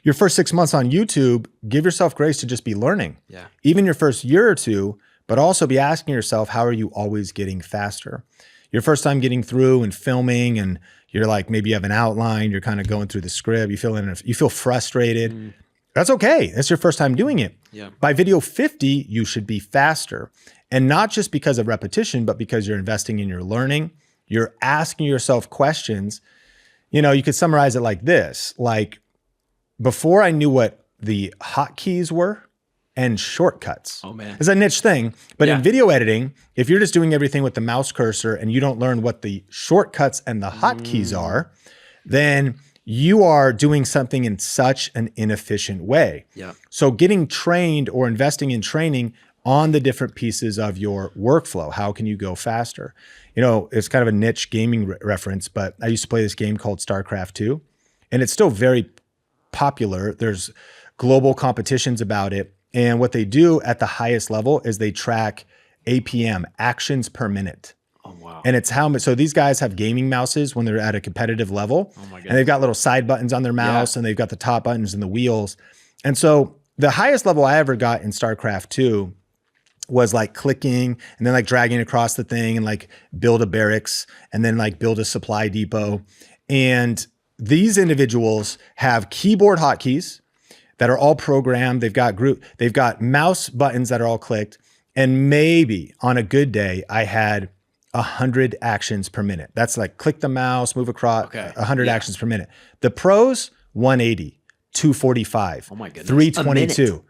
Speaker 2: Your first 6 months on YouTube, give yourself grace to just be learning.
Speaker 1: Yeah.
Speaker 2: Even your first year or two, but also be asking yourself, how are you always getting faster? Your first time getting through and filming, and you're like, maybe you have an outline, you're kind of going through the script, you feel frustrated. That's okay. That's your first time doing it.
Speaker 1: Yeah.
Speaker 2: By video 50, you should be faster. And not just because of repetition, but because you're investing in your learning. You're asking yourself questions. You know, you could summarize it like this. Like, before I knew what the hotkeys were and shortcuts.
Speaker 1: Oh man.
Speaker 2: It's a niche thing. But in video editing, if you're just doing everything with the mouse cursor and you don't learn what the shortcuts and the hotkeys are, then you are doing something in such an inefficient way.
Speaker 1: Yeah.
Speaker 2: So getting trained or investing in training on the different pieces of your workflow, how can you go faster? You know, it's kind of a niche gaming reference, but I used to play this game called StarCraft 2, and it's still very popular. There's global competitions about it. And what they do at the highest level is they track APM, actions per minute.
Speaker 1: Oh, wow.
Speaker 2: And it's how much, so these guys have gaming mouses when they're at a competitive level.
Speaker 1: Oh my God.
Speaker 2: And they've got little side buttons on their mouse, and they've got the top buttons and the wheels. And so the highest level I ever got in StarCraft 2 was like clicking and then like dragging across the thing and like build a barracks and then like build a supply depot. And these individuals have keyboard hotkeys that are all programmed. They've got mouse buttons that are all clicked. And maybe on a good day, I had 100 actions per minute. That's like click the mouse, move across, 100 actions per minute. The pros, 180, 245,
Speaker 1: oh my goodness.
Speaker 2: 322.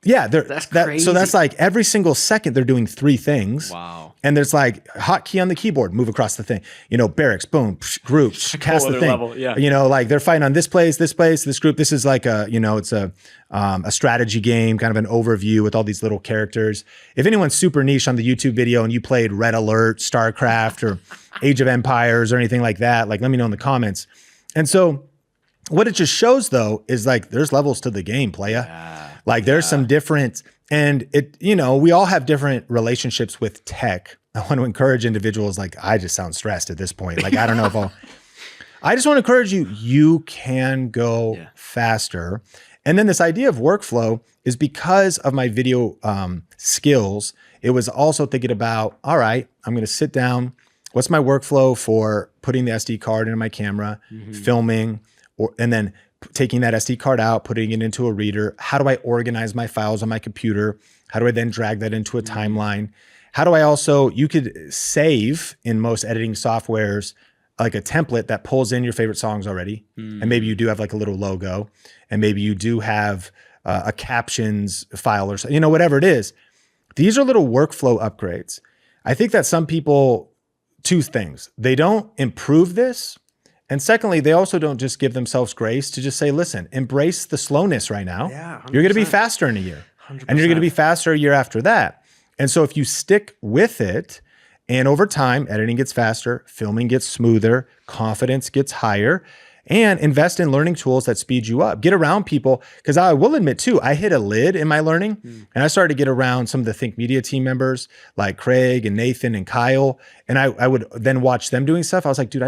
Speaker 2: Yeah,
Speaker 1: that's crazy.
Speaker 2: So that's like every single second they're doing 3 things.
Speaker 1: Wow.
Speaker 2: And there's like hotkey on the keyboard, move across the thing. You know, barracks, boom, group, cast the thing.
Speaker 1: Level, yeah.
Speaker 2: You know, like they're fighting on this place, this group. This is like a, you know, it's a strategy game, kind of an overview with all these little characters. If anyone's super niche on the YouTube video and you played Red Alert, StarCraft, or Age of Empires or anything like that, like let me know in the comments. And so what it just shows though is like there's levels to the game, playa.
Speaker 1: Yeah.
Speaker 2: Like there's some different, and it, you know, we all have different relationships with tech. I want to encourage individuals, like I just sound stressed at this point. Like, I don't know if I just want to encourage you can go faster. And then this idea of workflow is because of my video skills. It was also thinking about, all right, I'm going to sit down. What's my workflow for putting the SD card into my camera, filming, and then taking that SD card out, putting it into a reader? How do I organize my files on my computer? How do I then drag that into a timeline? How do I also, you could save in most editing softwares, like a template that pulls in your favorite songs already. And maybe you do have like a little logo, and maybe you do have a captions file or something, you know, whatever it is. These are little workflow upgrades. I think that some people, 2 things, they don't improve this. And secondly, they also don't just give themselves grace to just say, listen, embrace the slowness right now.
Speaker 1: Yeah,
Speaker 2: you're going to be faster in a year
Speaker 1: 100%.
Speaker 2: and you're going to be faster a year after that. And so if you stick with it, and over time, editing gets faster, filming gets smoother, confidence gets higher, and invest in learning tools that speed you up. Get around people, because I will admit too, I hit a lid in my learning and I started to get around some of the Think Media team members like Craig and Nathan and Kyle. And I would then watch them doing stuff. I was like, dude,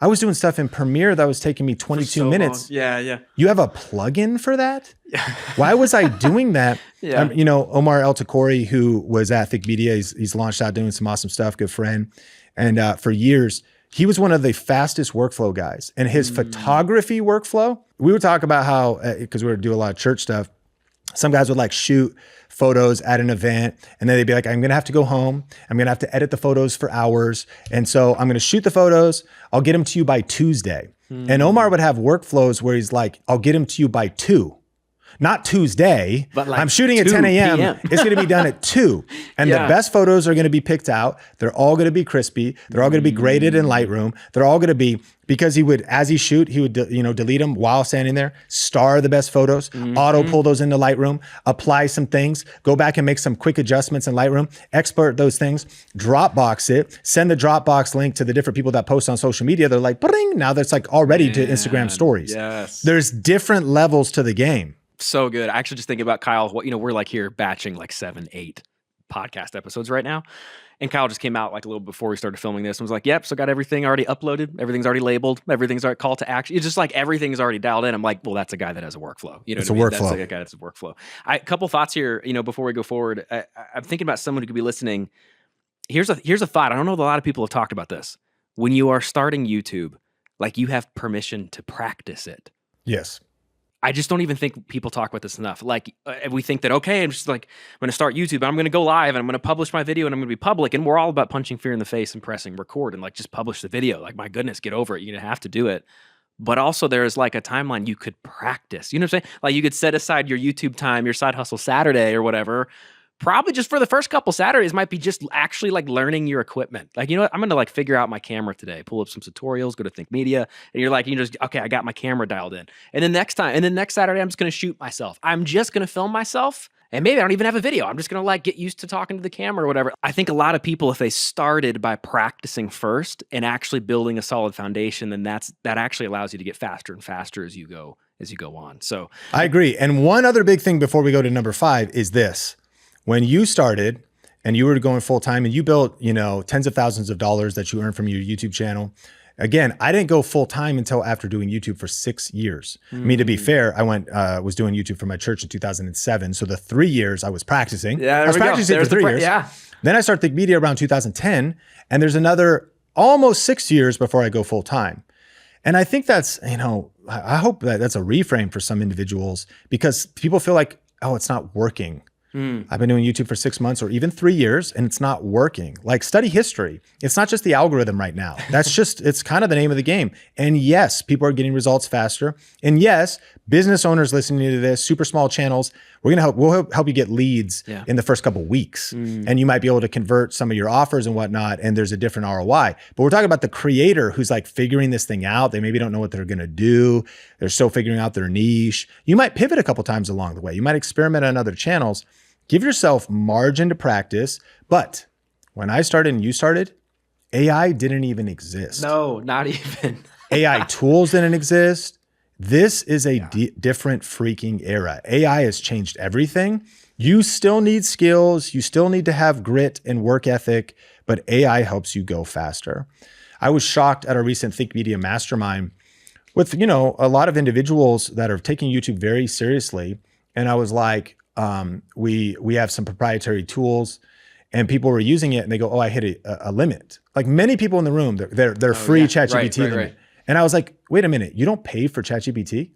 Speaker 2: I was doing stuff in Premiere that was taking me 22 minutes.
Speaker 1: Long. Yeah.
Speaker 2: You have a plugin for that? Why was I doing that?
Speaker 1: Yeah.
Speaker 2: You know, Omar El Takori, who was at Thick Media, he's launched out doing some awesome stuff, good friend. And for years, he was one of the fastest workflow guys. And his photography workflow, we would talk about how, because we would do a lot of church stuff, some guys would like shoot photos at an event and then they'd be like, I'm going to have to go home. I'm going to have to edit the photos for hours. And so I'm going to shoot the photos. I'll get them to you by Tuesday. And Omar would have workflows where he's like, I'll get them to you by 2. Not Tuesday,
Speaker 1: but like
Speaker 2: I'm shooting at
Speaker 1: 2
Speaker 2: 10 a.m.
Speaker 1: p.m.
Speaker 2: It's going to be done at 2. And the best photos are going to be picked out. They're all going to be crispy. They're all going to be graded in Lightroom. They're all going to be, because he would, as he shoot, he would, delete them while standing there, star the best photos, auto pull those into Lightroom, apply some things, go back and make some quick adjustments in Lightroom, export those things, Dropbox it, send the Dropbox link to the different people that post on social media. They're like, bring, now that's like already to Instagram stories.
Speaker 1: Yes.
Speaker 2: There's different levels to the game.
Speaker 1: So good. I actually just thinking about Kyle. We're like here batching like 7, 8 podcast episodes right now. And Kyle just came out like a little before we started filming this and was like, yep, so got everything already uploaded. Everything's already labeled. Everything's already call to action. It's just like everything's already dialed in. I'm like, well, that's a guy that has a workflow.
Speaker 2: It's a workflow.
Speaker 1: That's like a guy that's a workflow. A couple thoughts here, before we go forward. I'm thinking about someone who could be listening. Here's a thought. I don't know if a lot of people have talked about this. When you are starting YouTube, like you have permission to practice it.
Speaker 2: Yes.
Speaker 1: I just don't even think people talk about this enough. Like we think that, okay, I'm just like, I'm going to start YouTube, I'm going to go live and I'm going to publish my video and I'm going to be public. And we're all about punching fear in the face and pressing record and like, just publish the video. Like, my goodness, get over it. You're going to have to do it. But also there's like a timeline you could practice. You know what I'm saying? Like you could set aside your YouTube time, your side hustle Saturday or whatever. Probably just for the first couple Saturdays might be just actually like learning your equipment. Like, you know what? I'm going to like figure out my camera today, pull up some tutorials, go to Think Media. And you're like, okay, I got my camera dialed in. And then next Saturday, I'm just going to shoot myself. I'm just going to film myself. And maybe I don't even have a video. I'm just going to like get used to talking to the camera or whatever. I think a lot of people, if they started by practicing first and actually building a solid foundation, then that actually allows you to get faster and faster as you go on. So
Speaker 2: I agree. And one other big thing before we go to number 5 is this. When you started and you were going full time and you built, tens of thousands of dollars that you earned from your YouTube channel. Again, I didn't go full time until after doing YouTube for 6 years. I mean, to be fair, I was doing YouTube for my church in 2007. So the 3 years I was practicing. Yeah, I was practicing for 3 years.
Speaker 1: Yeah.
Speaker 2: Then I started Think Media around 2010. And there's another almost 6 years before I go full time. And I think that's, I hope that that's a reframe for some individuals because people feel like, oh, it's not working. I've been doing YouTube for 6 months or even 3 years and it's not working. Like, study history. It's not just the algorithm right now. It's kind of the name of the game. And yes, people are getting results faster. And yes, business owners listening to this, super small channels, we'll help you get leads in the first couple of weeks. And you might be able to convert some of your offers and whatnot. And there's a different ROI. But we're talking about the creator who's like figuring this thing out. They maybe don't know what they're going to do. They're still figuring out their niche. You might pivot a couple times along the way. You might experiment on other channels. Give yourself margin to practice. But when I started and you started, AI didn't even exist.
Speaker 1: No, not even.
Speaker 2: AI tools didn't exist. This is a different freaking era. AI has changed everything. You still need skills. You still need to have grit and work ethic, but AI helps you go faster. I was shocked at a recent Think Media mastermind with, a lot of individuals that are taking YouTube very seriously. And I was like, we have some proprietary tools and people were using it and they go, oh, I hit a limit. Like many people in the room, they're free ChatGPT limit. Right. And I was like, wait a minute, you don't pay for ChatGPT?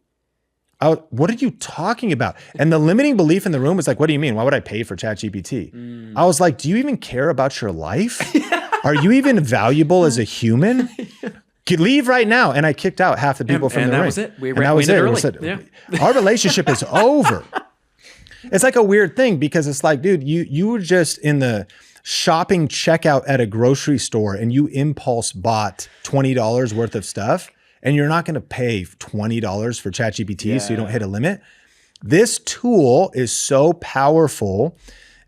Speaker 2: What are you talking about? And the limiting belief in the room was like, what do you mean? Why would I pay for ChatGPT? I was like, do you even care about your life? Are you even valuable as a human? Leave right now. And I kicked out half the people from the room. And that was it. We ended early. Our relationship is over. It's like a weird thing because it's like, dude, you were just in the shopping checkout at a grocery store and you impulse bought $20 worth of stuff and you're not going to pay $20 for ChatGPT so you don't hit a limit. This tool is so powerful.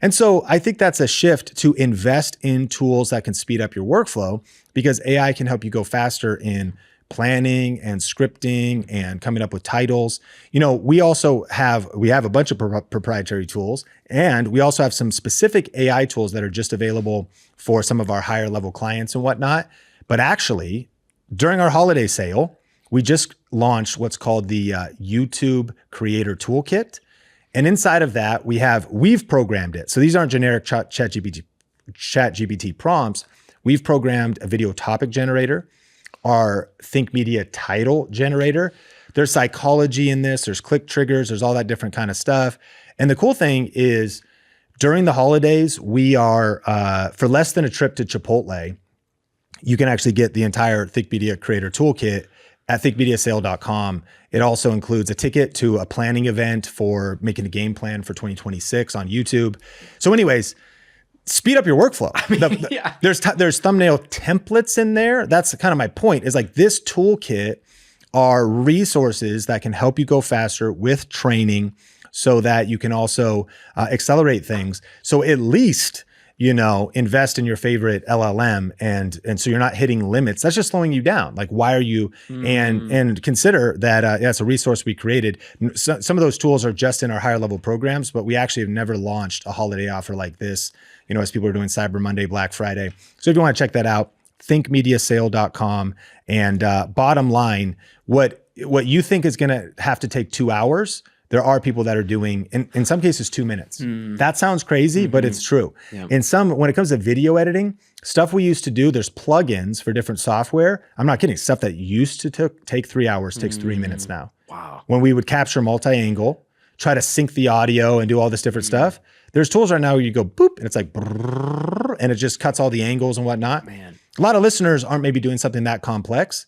Speaker 2: And so I think that's a shift to invest in tools that can speed up your workflow because AI can help you go faster in planning and scripting and coming up with titles. We also have a bunch of proprietary tools, and we also have some specific AI tools that are just available for some of our higher level clients and whatnot. But actually, during our holiday sale, we just launched what's called the YouTube Creator Toolkit. And inside of that, we've programmed it. So these aren't generic ChatGPT prompts. We've programmed a video topic generator, our Think Media title generator. There's psychology in this. There's click triggers. There's all that different kind of stuff. And the cool thing is during the holidays, we are, for less than a trip to Chipotle, you can actually get the entire Think Media Creator Toolkit at thinkmediasale.com. It also includes a ticket to a planning event for making a game plan for 2026 on YouTube. So anyways, speed up your workflow. There's thumbnail templates in there. That's kind of my point, is like this toolkit are resources that can help you go faster with training so that you can also accelerate things. So at least, invest in your favorite LLM and so you're not hitting limits. That's just slowing you down. Like, why are you, and consider that it's a resource we created. Some of those tools are just in our higher level programs, but we actually have never launched a holiday offer like this, as people are doing Cyber Monday, Black Friday. So if you want to check that out, thinkmediasale.com. And bottom line, what you think is going to have to take 2 hours, there are people that are doing, in some cases, 2 minutes. That sounds crazy, but it's true. Yeah. When it comes to video editing, stuff we used to do, there's plugins for different software. I'm not kidding. Stuff that used to take 3 hours takes 3 minutes now.
Speaker 1: Wow.
Speaker 2: When we would capture multi-angle, try to sync the audio and do all this different stuff, there's tools right now where you go boop, and it's like, brrr, and it just cuts all the angles and whatnot. Man. A lot of listeners aren't maybe doing something that complex,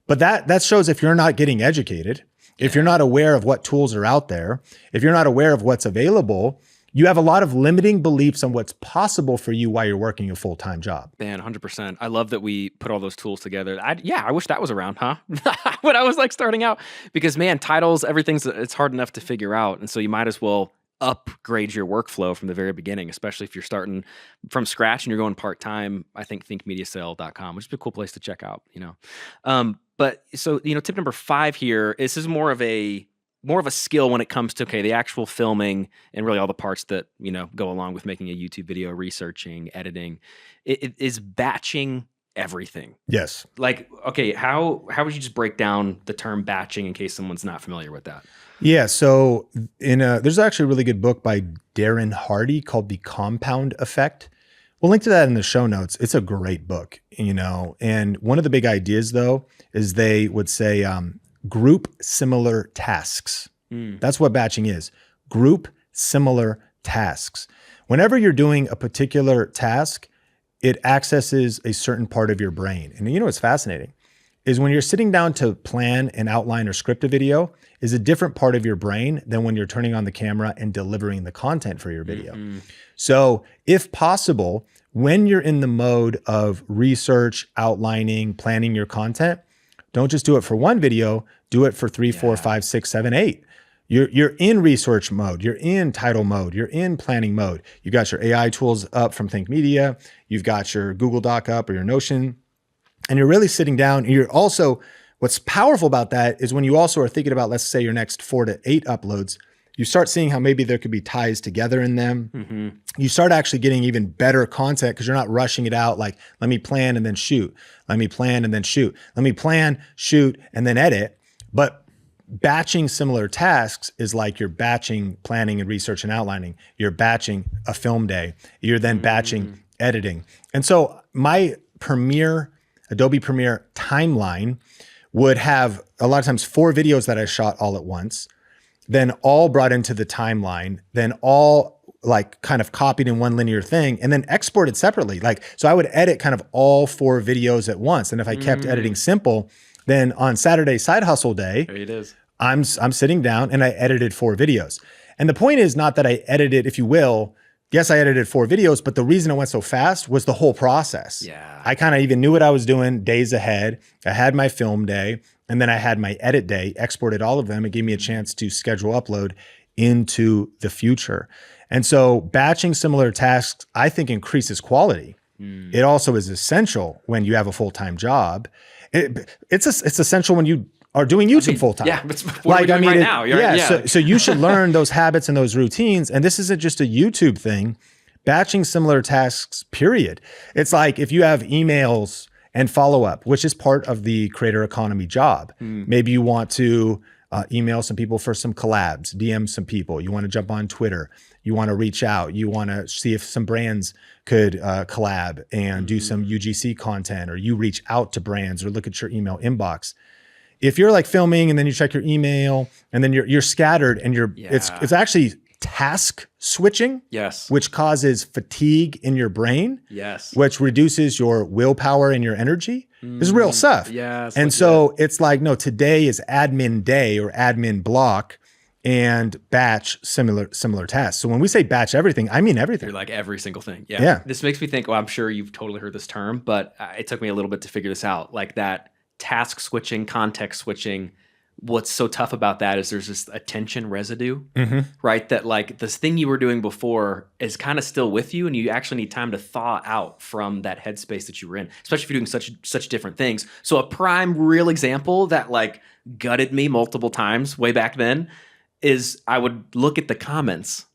Speaker 2: but that shows if you're not getting educated, if you're not aware of what tools are out there, if you're not aware of what's available, you have a lot of limiting beliefs on what's possible for you while you're working a full-time job.
Speaker 1: Man, 100%. I love that we put all those tools together. I wish that was around, huh? When I was like starting out, because man, titles, it's hard enough to figure out. And so you might as well upgrade your workflow from the very beginning, especially if you're starting from scratch and you're going part-time. I think thinkmediasale.com, which is a cool place to check out, But so, tip number 5 here, this is more of a skill when it comes to, the actual filming and really all the parts that, go along with making a YouTube video, researching, editing. It is batching everything.
Speaker 2: Yes.
Speaker 1: Like, okay, how would you just break down the term batching in case someone's not familiar with that?
Speaker 2: Yeah. So there's actually a really good book by Darren Hardy called The Compound Effect. We'll link to that in the show notes. It's a great book, and one of the big ideas though, is they would say, group similar tasks. That's what batching is. Group similar tasks. Whenever you're doing a particular task, it accesses a certain part of your brain. And what's fascinating is when you're sitting down to plan and outline or script a video is a different part of your brain than when you're turning on the camera and delivering the content for your video. So if possible, when you're in the mode of research, outlining, planning your content, don't just do it for one video, do it for 3, 4, 5, 6, 7, 8. You're in research mode, you're in title mode, you're in planning mode. You got your AI tools up from Think Media, you've got your Google Doc up or your Notion, and you're really sitting down. And you're also, what's powerful about that is when you also are thinking about, let's say your next 4 to 8 uploads, you start seeing how maybe there could be ties together in them. You start actually getting even better content because you're not rushing it out like, let me plan and then shoot. Let me plan and then shoot. Let me plan, shoot, and then edit. But batching similar tasks is like you're batching planning and research and outlining. You're batching a film day. You're then batching editing. And so my Adobe Premiere timeline would have a lot of times 4 videos that I shot all at once, then all brought into the timeline, then all like kind of copied in one linear thing and then exported separately. So I would edit kind of all 4 videos at once. And if I kept editing simple, then on Saturday side hustle day,
Speaker 1: there it is.
Speaker 2: I'm sitting down and I edited 4 videos. And the point is not that I edited, if you will, yes, I edited 4 videos, but the reason it went so fast was the whole process.
Speaker 1: Yeah.
Speaker 2: I kind of even knew what I was doing days ahead. I had my film day and then I had my edit day, exported all of them. It gave me a chance to schedule upload into the future. And so batching similar tasks, I think, increases quality. It also is essential when you have a full-time job. It's essential when you are doing YouTube full time.
Speaker 1: Yeah, it's what we're doing right now.
Speaker 2: So you should learn those habits and those routines. And this isn't just a YouTube thing. Batching similar tasks, period. It's like if you have emails and follow up, which is part of the creator economy job. Maybe you want to email some people for some collabs, DM some people. You want to jump on Twitter. You want to reach out. You want to see if some brands could collab and do some UGC content, or you reach out to brands or look at your email inbox. If you're like filming and then you check your email and then you're scattered and it's actually task switching,
Speaker 1: Yes.
Speaker 2: which causes fatigue in your brain,
Speaker 1: Yes.
Speaker 2: which reduces your willpower and your energy. This is real stuff.
Speaker 1: Yes.
Speaker 2: And so it's like, no, today is admin day or admin block, and batch similar tasks. So when we say batch everything, I mean everything.
Speaker 1: You're like every single thing.
Speaker 2: Yeah.
Speaker 1: This makes me think, well, I'm sure you've totally heard this term, but it took me a little bit to figure this out. Like that task switching, context switching. What's so tough about that is there's this attention residue, right? That like this thing you were doing before is kind of still with you, and you actually need time to thaw out from that headspace that you were in, especially if you're doing such different things. So a prime real example that like gutted me multiple times way back then is I would look at the comments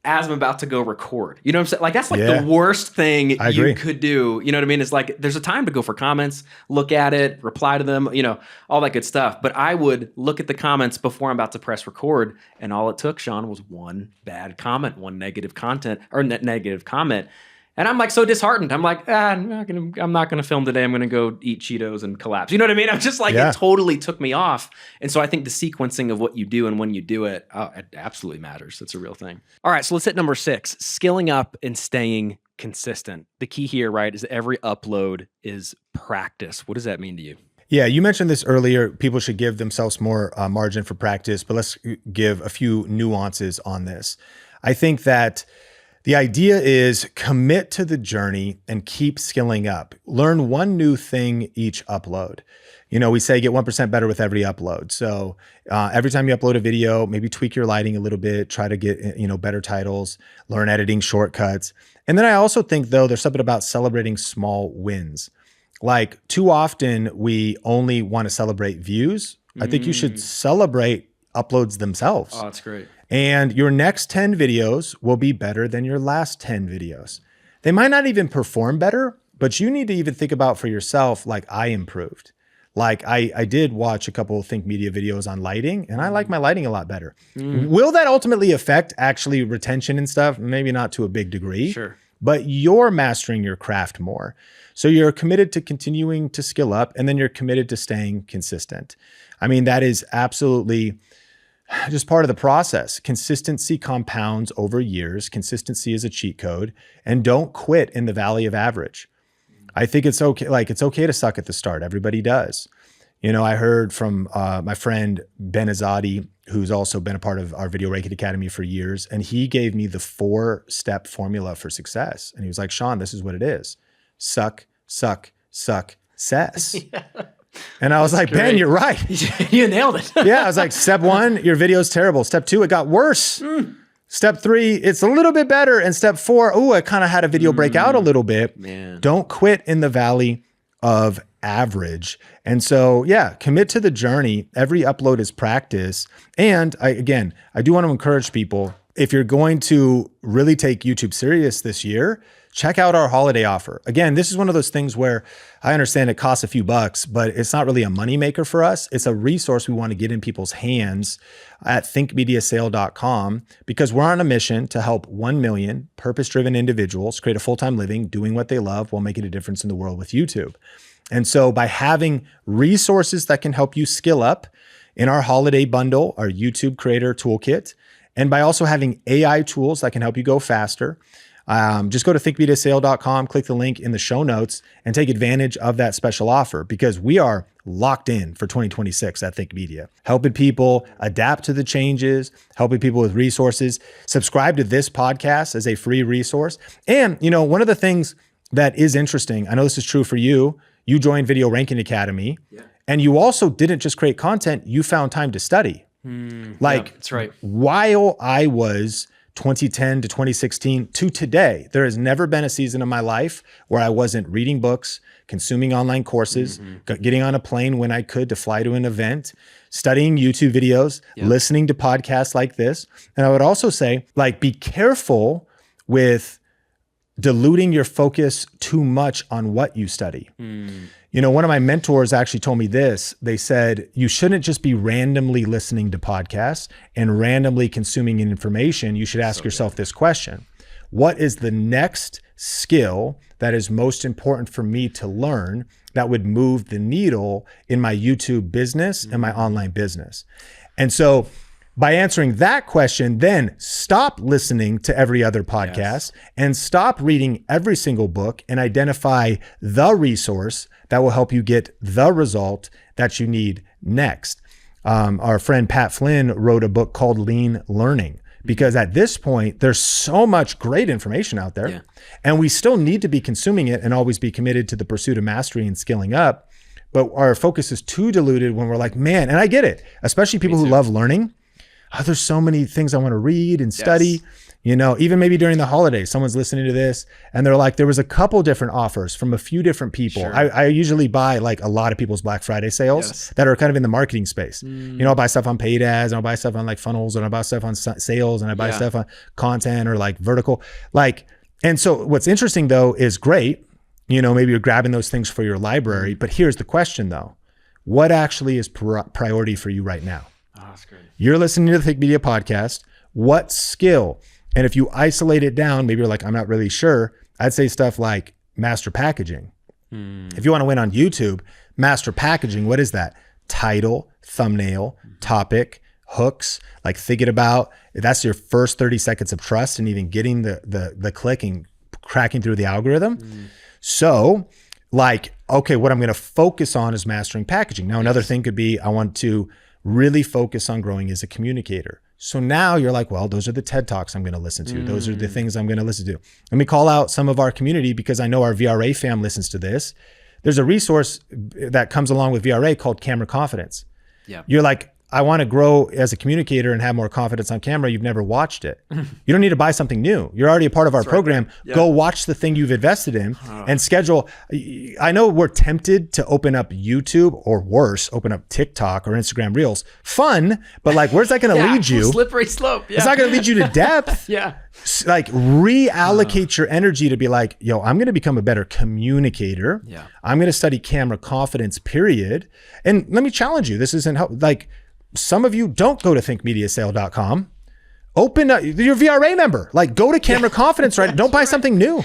Speaker 1: as I'm about to go record. You know what I'm saying? Like that's like the worst thing you could do. You know what I mean? It's like there's a time to go for comments, look at it, reply to them, you know, all that good stuff. But I would look at the comments before I'm about to press record, and all it took, Sean, was one bad comment, one negative negative comment. And I'm like so disheartened. I'm like, I'm not gonna film today. I'm gonna go eat Cheetos and collapse. You know what I mean? I'm just like, it totally took me off. And so I think the sequencing of what you do and when you do it, it absolutely matters. It's a real thing. All right, so let's hit number 6, skilling up and staying consistent. The key here, right, is every upload is practice. What does that mean to you?
Speaker 2: Yeah, you mentioned this earlier. People should give themselves more margin for practice, but let's give a few nuances on this. I think that the idea is commit to the journey and keep skilling up. Learn one new thing each upload. You know, we say get 1% better with every upload. So every time you upload a video, maybe tweak your lighting a little bit, try to get, better titles, learn editing shortcuts. And then I also think though, there's something about celebrating small wins. Like too often we only want to celebrate views. I think you should celebrate uploads themselves.
Speaker 1: Oh, that's great.
Speaker 2: And your next 10 videos will be better than your last 10 videos. They might not even perform better, but you need to even think about for yourself, like I improved. Like I did watch a couple of Think Media videos on lighting, and I like my lighting a lot better. Will that ultimately affect actually retention and stuff? Maybe not to a big degree,
Speaker 1: Sure.
Speaker 2: But you're mastering your craft more. So you're committed to continuing to skill up, and then you're committed to staying consistent. I mean, that is absolutely just part of the process. Consistency compounds over years. Consistency is a cheat code, and don't quit in the valley of average. I think it's okay. Like it's okay to suck at the start. Everybody does. You know, I heard from my friend Ben Azadi, who's also been a part of our Video Ranking Academy for years. And he gave me the 4-step formula for success. And he was like, Sean, this is what it is. Suck, suck, suck, cess. Yeah. And I was like, Ben, you're right.
Speaker 1: You nailed it.
Speaker 2: Yeah, I was like, step 1, your video's terrible. Step 2, it got worse. Step 3, it's a little bit better. And step 4, I kind of had a video break out a little bit.
Speaker 1: Man.
Speaker 2: Don't quit in the valley of average. And so, yeah, commit to the journey. Every upload is practice. And I do want to encourage people, if you're going to really take YouTube serious this year, check out our holiday offer. Again, this is one of those things where I understand it costs a few bucks, but it's not really a moneymaker for us. It's a resource we want to get in people's hands at thinkmediasale.com, because we're on a mission to help 1 million purpose-driven individuals create a full-time living doing what they love while making a difference in the world with YouTube. And so by having resources that can help you skill up in our holiday bundle, our YouTube creator toolkit, and by also having AI tools that can help you go faster, just go to thinkmediasale.com, click the link in the show notes, and take advantage of that special offer, because we are locked in for 2026 at Think Media, helping people adapt to the changes, helping people with resources. Subscribe to this podcast as a free resource. And, one of the things that is interesting, I know this is true for you, you joined Video Ranking Academy, and you also didn't just create content, you found time to study.
Speaker 1: That's right.
Speaker 2: While I was 2010 to 2016 to today, there has never been a season of my life where I wasn't reading books, consuming online courses, getting on a plane when I could to fly to an event, studying YouTube videos, listening to podcasts like this. And I would also say, be careful with diluting your focus too much on what you study. You know, one of my mentors actually told me this. They said, you shouldn't just be randomly listening to podcasts and randomly consuming information. You should ask yourself this question: what is the next skill that is most important for me to learn that would move the needle in my YouTube business and my online business? And so by answering that question, then stop listening to every other podcast and stop reading every single book and identify the resource that will help you get the result that you need next. Our friend Pat Flynn wrote a book called Lean Learning, because at this point, there's so much great information out there, and we still need to be consuming it and always be committed to the pursuit of mastery and skilling up. But our focus is too diluted when we're like, man, and I get it, especially people who love learning. Oh, there's so many things I want to read and study. You know, even maybe during the holidays, someone's listening to this and they're like, there was a couple different offers from a few different people. I usually buy like a lot of people's Black Friday sales that are kind of in the marketing space. You know, I'll buy stuff on paid ads, and I'll buy stuff on like funnels, and I'll buy stuff on sales, and I buy stuff on content or like vertical. Like, and so what's interesting though is great. You know, maybe you're grabbing those things for your library, but here's the question though: what actually is priority for you right now?
Speaker 1: Oh, that's great. You're
Speaker 2: listening to the Think Media podcast. What skill? And if you isolate it down, maybe you're like, I'm not really sure. I'd say stuff like master packaging. If you want to win on YouTube, master packaging, what is that? Title, thumbnail, topic, hooks, like thinking about, that's your first 30 seconds of trust and even getting the click and cracking through the algorithm. So like, okay, what I'm going to focus on is mastering packaging. Now, another thing could be, I want to really focus on growing as a communicator. So now you're like, well, those are the TED Talks I'm going to listen to. Those are the things I'm going to listen to. Let me call out some of our community, because I know our VRA fam listens to this. There's a resource that comes along with VRA called Camera Confidence. You're like, I want to grow as a communicator and have more confidence on camera. You've never watched it. You don't need to buy something new. You're already a part of our program. Go watch the thing you've invested in and schedule. I know we're tempted to open up YouTube, or worse, open up TikTok or Instagram Reels. Fun, but like, where's that going to lead you?
Speaker 1: Slippery slope.
Speaker 2: It's not going to lead you to depth. Like, reallocate your energy to be like, yo, I'm going to become a better communicator. I'm going to study camera confidence, period. And let me challenge you. This isn't like, some of you don't go to thinkmediasale.com. Open up, you're a VRA member. Like, go to Camera Confidence, right? Don't buy something new.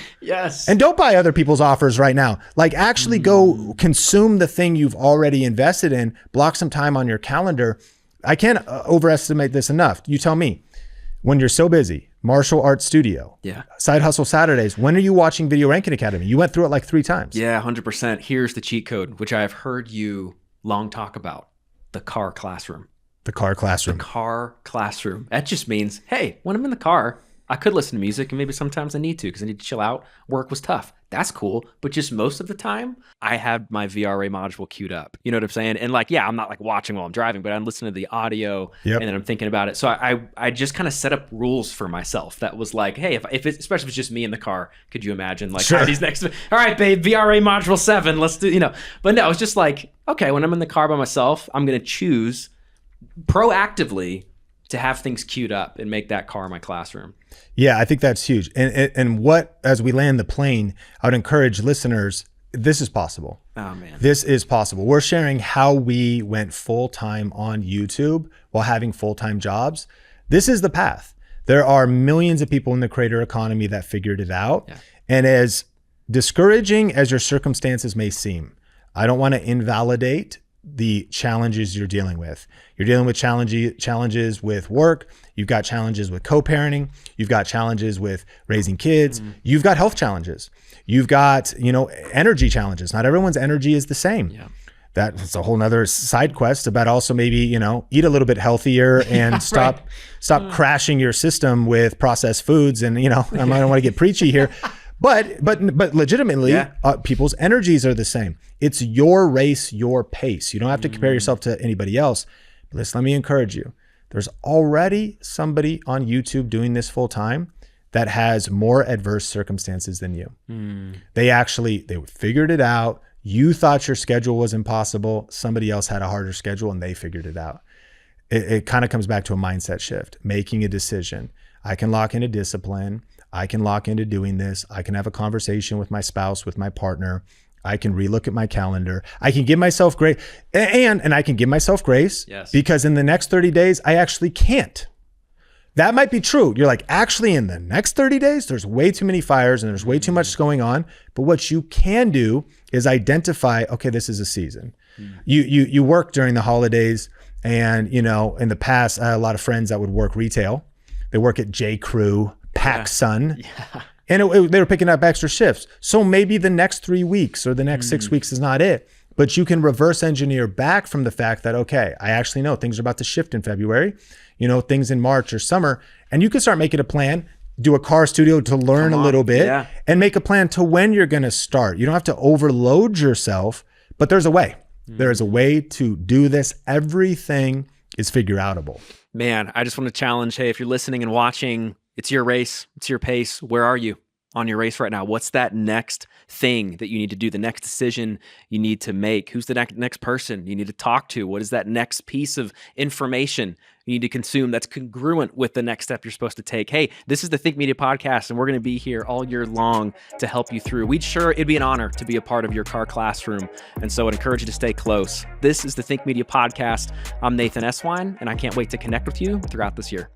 Speaker 2: And don't buy other people's offers right now. Like, actually go consume the thing you've already invested in. Block some time on your calendar. I can't overestimate this enough. You tell me, when you're so busy, martial arts studio, side hustle Saturdays, when are you watching Video Ranking Academy? You went through it like 3 times.
Speaker 1: 100%. Here's the cheat code, which I've heard you long talk about: the car classroom.
Speaker 2: The car classroom.
Speaker 1: The car classroom. That just means, hey, when I'm in the car, I could listen to music, and maybe sometimes I need to because I need to chill out. Work was tough. That's cool. But just most of the time, I have my VRA module queued up. You know what I'm saying? And like, I'm not like watching while I'm driving, but I'm listening to the audio and then I'm thinking about it. So I just kind of set up rules for myself that was like, hey, if it's, especially if it's just me in the car, could you imagine like, Heidi's next to me, all right, babe, VRA module 7, let's do, But no, it's just like, okay, when I'm in the car by myself, I'm going to choose proactively to have things queued up and make that car my classroom.
Speaker 2: Yeah, I think that's huge. And what, as we land the plane, I would encourage listeners, this is possible.
Speaker 1: Oh man.
Speaker 2: This is possible. We're sharing how we went full-time on YouTube while having full-time jobs. This is the path. There are millions of people in the creator economy that figured it out. And as discouraging as your circumstances may seem, I don't want to invalidate the challenges you're dealing with. You're dealing with challenges with work. You've got challenges with co-parenting. You've got challenges with raising kids. You've got health challenges. You've got, energy challenges. Not everyone's energy is the same. That's a whole nother side quest about also maybe, eat a little bit healthier and stop crashing your system with processed foods. And, I don't want to get preachy here. But legitimately, people's energies are the same. It's your race, your pace. You don't have to compare yourself to anybody else. But let me encourage you. There's already somebody on YouTube doing this full time that has more adverse circumstances than you. They figured it out. You thought your schedule was impossible. Somebody else had a harder schedule and they figured it out. It kind of comes back to a mindset shift, making a decision. I can lock in a discipline. I can lock into doing this. I can have a conversation with my spouse, with my partner. I can relook at my calendar. I can give myself grace, and I can give myself grace because in the next 30 days, I actually can't. That might be true. You're like, actually in the next 30 days, there's way too many fires and there's way too much going on. But what you can do is identify, okay, this is a season. You work during the holidays, and in the past, I had a lot of friends that would work retail. They work at J. Crew, PacSun. Yeah. And they were picking up extra shifts. So maybe the next 3 weeks or the next 6 weeks is not it. But you can reverse engineer back from the fact that, okay, I actually know things are about to shift in February, things in March or summer. And you can start making a plan, do a car studio to learn a little bit, and make a plan to when you're going to start. You don't have to overload yourself, but there's a way. There is a way to do this. Everything is figure outable.
Speaker 1: Man, I just want to challenge, hey, if you're listening and watching, it's your race, it's your pace. Where are you on your race right now? What's that next thing that you need to do, the next decision you need to make? Who's the next person you need to talk to? What is that next piece of information you need to consume that's congruent with the next step you're supposed to take? Hey, this is the Think Media Podcast, and we're going to be here all year long to help you through. It'd be an honor to be a part of your car classroom, and so I'd encourage you to stay close. This is the Think Media Podcast. I'm Nathan Eswine, and I can't wait to connect with you throughout this year.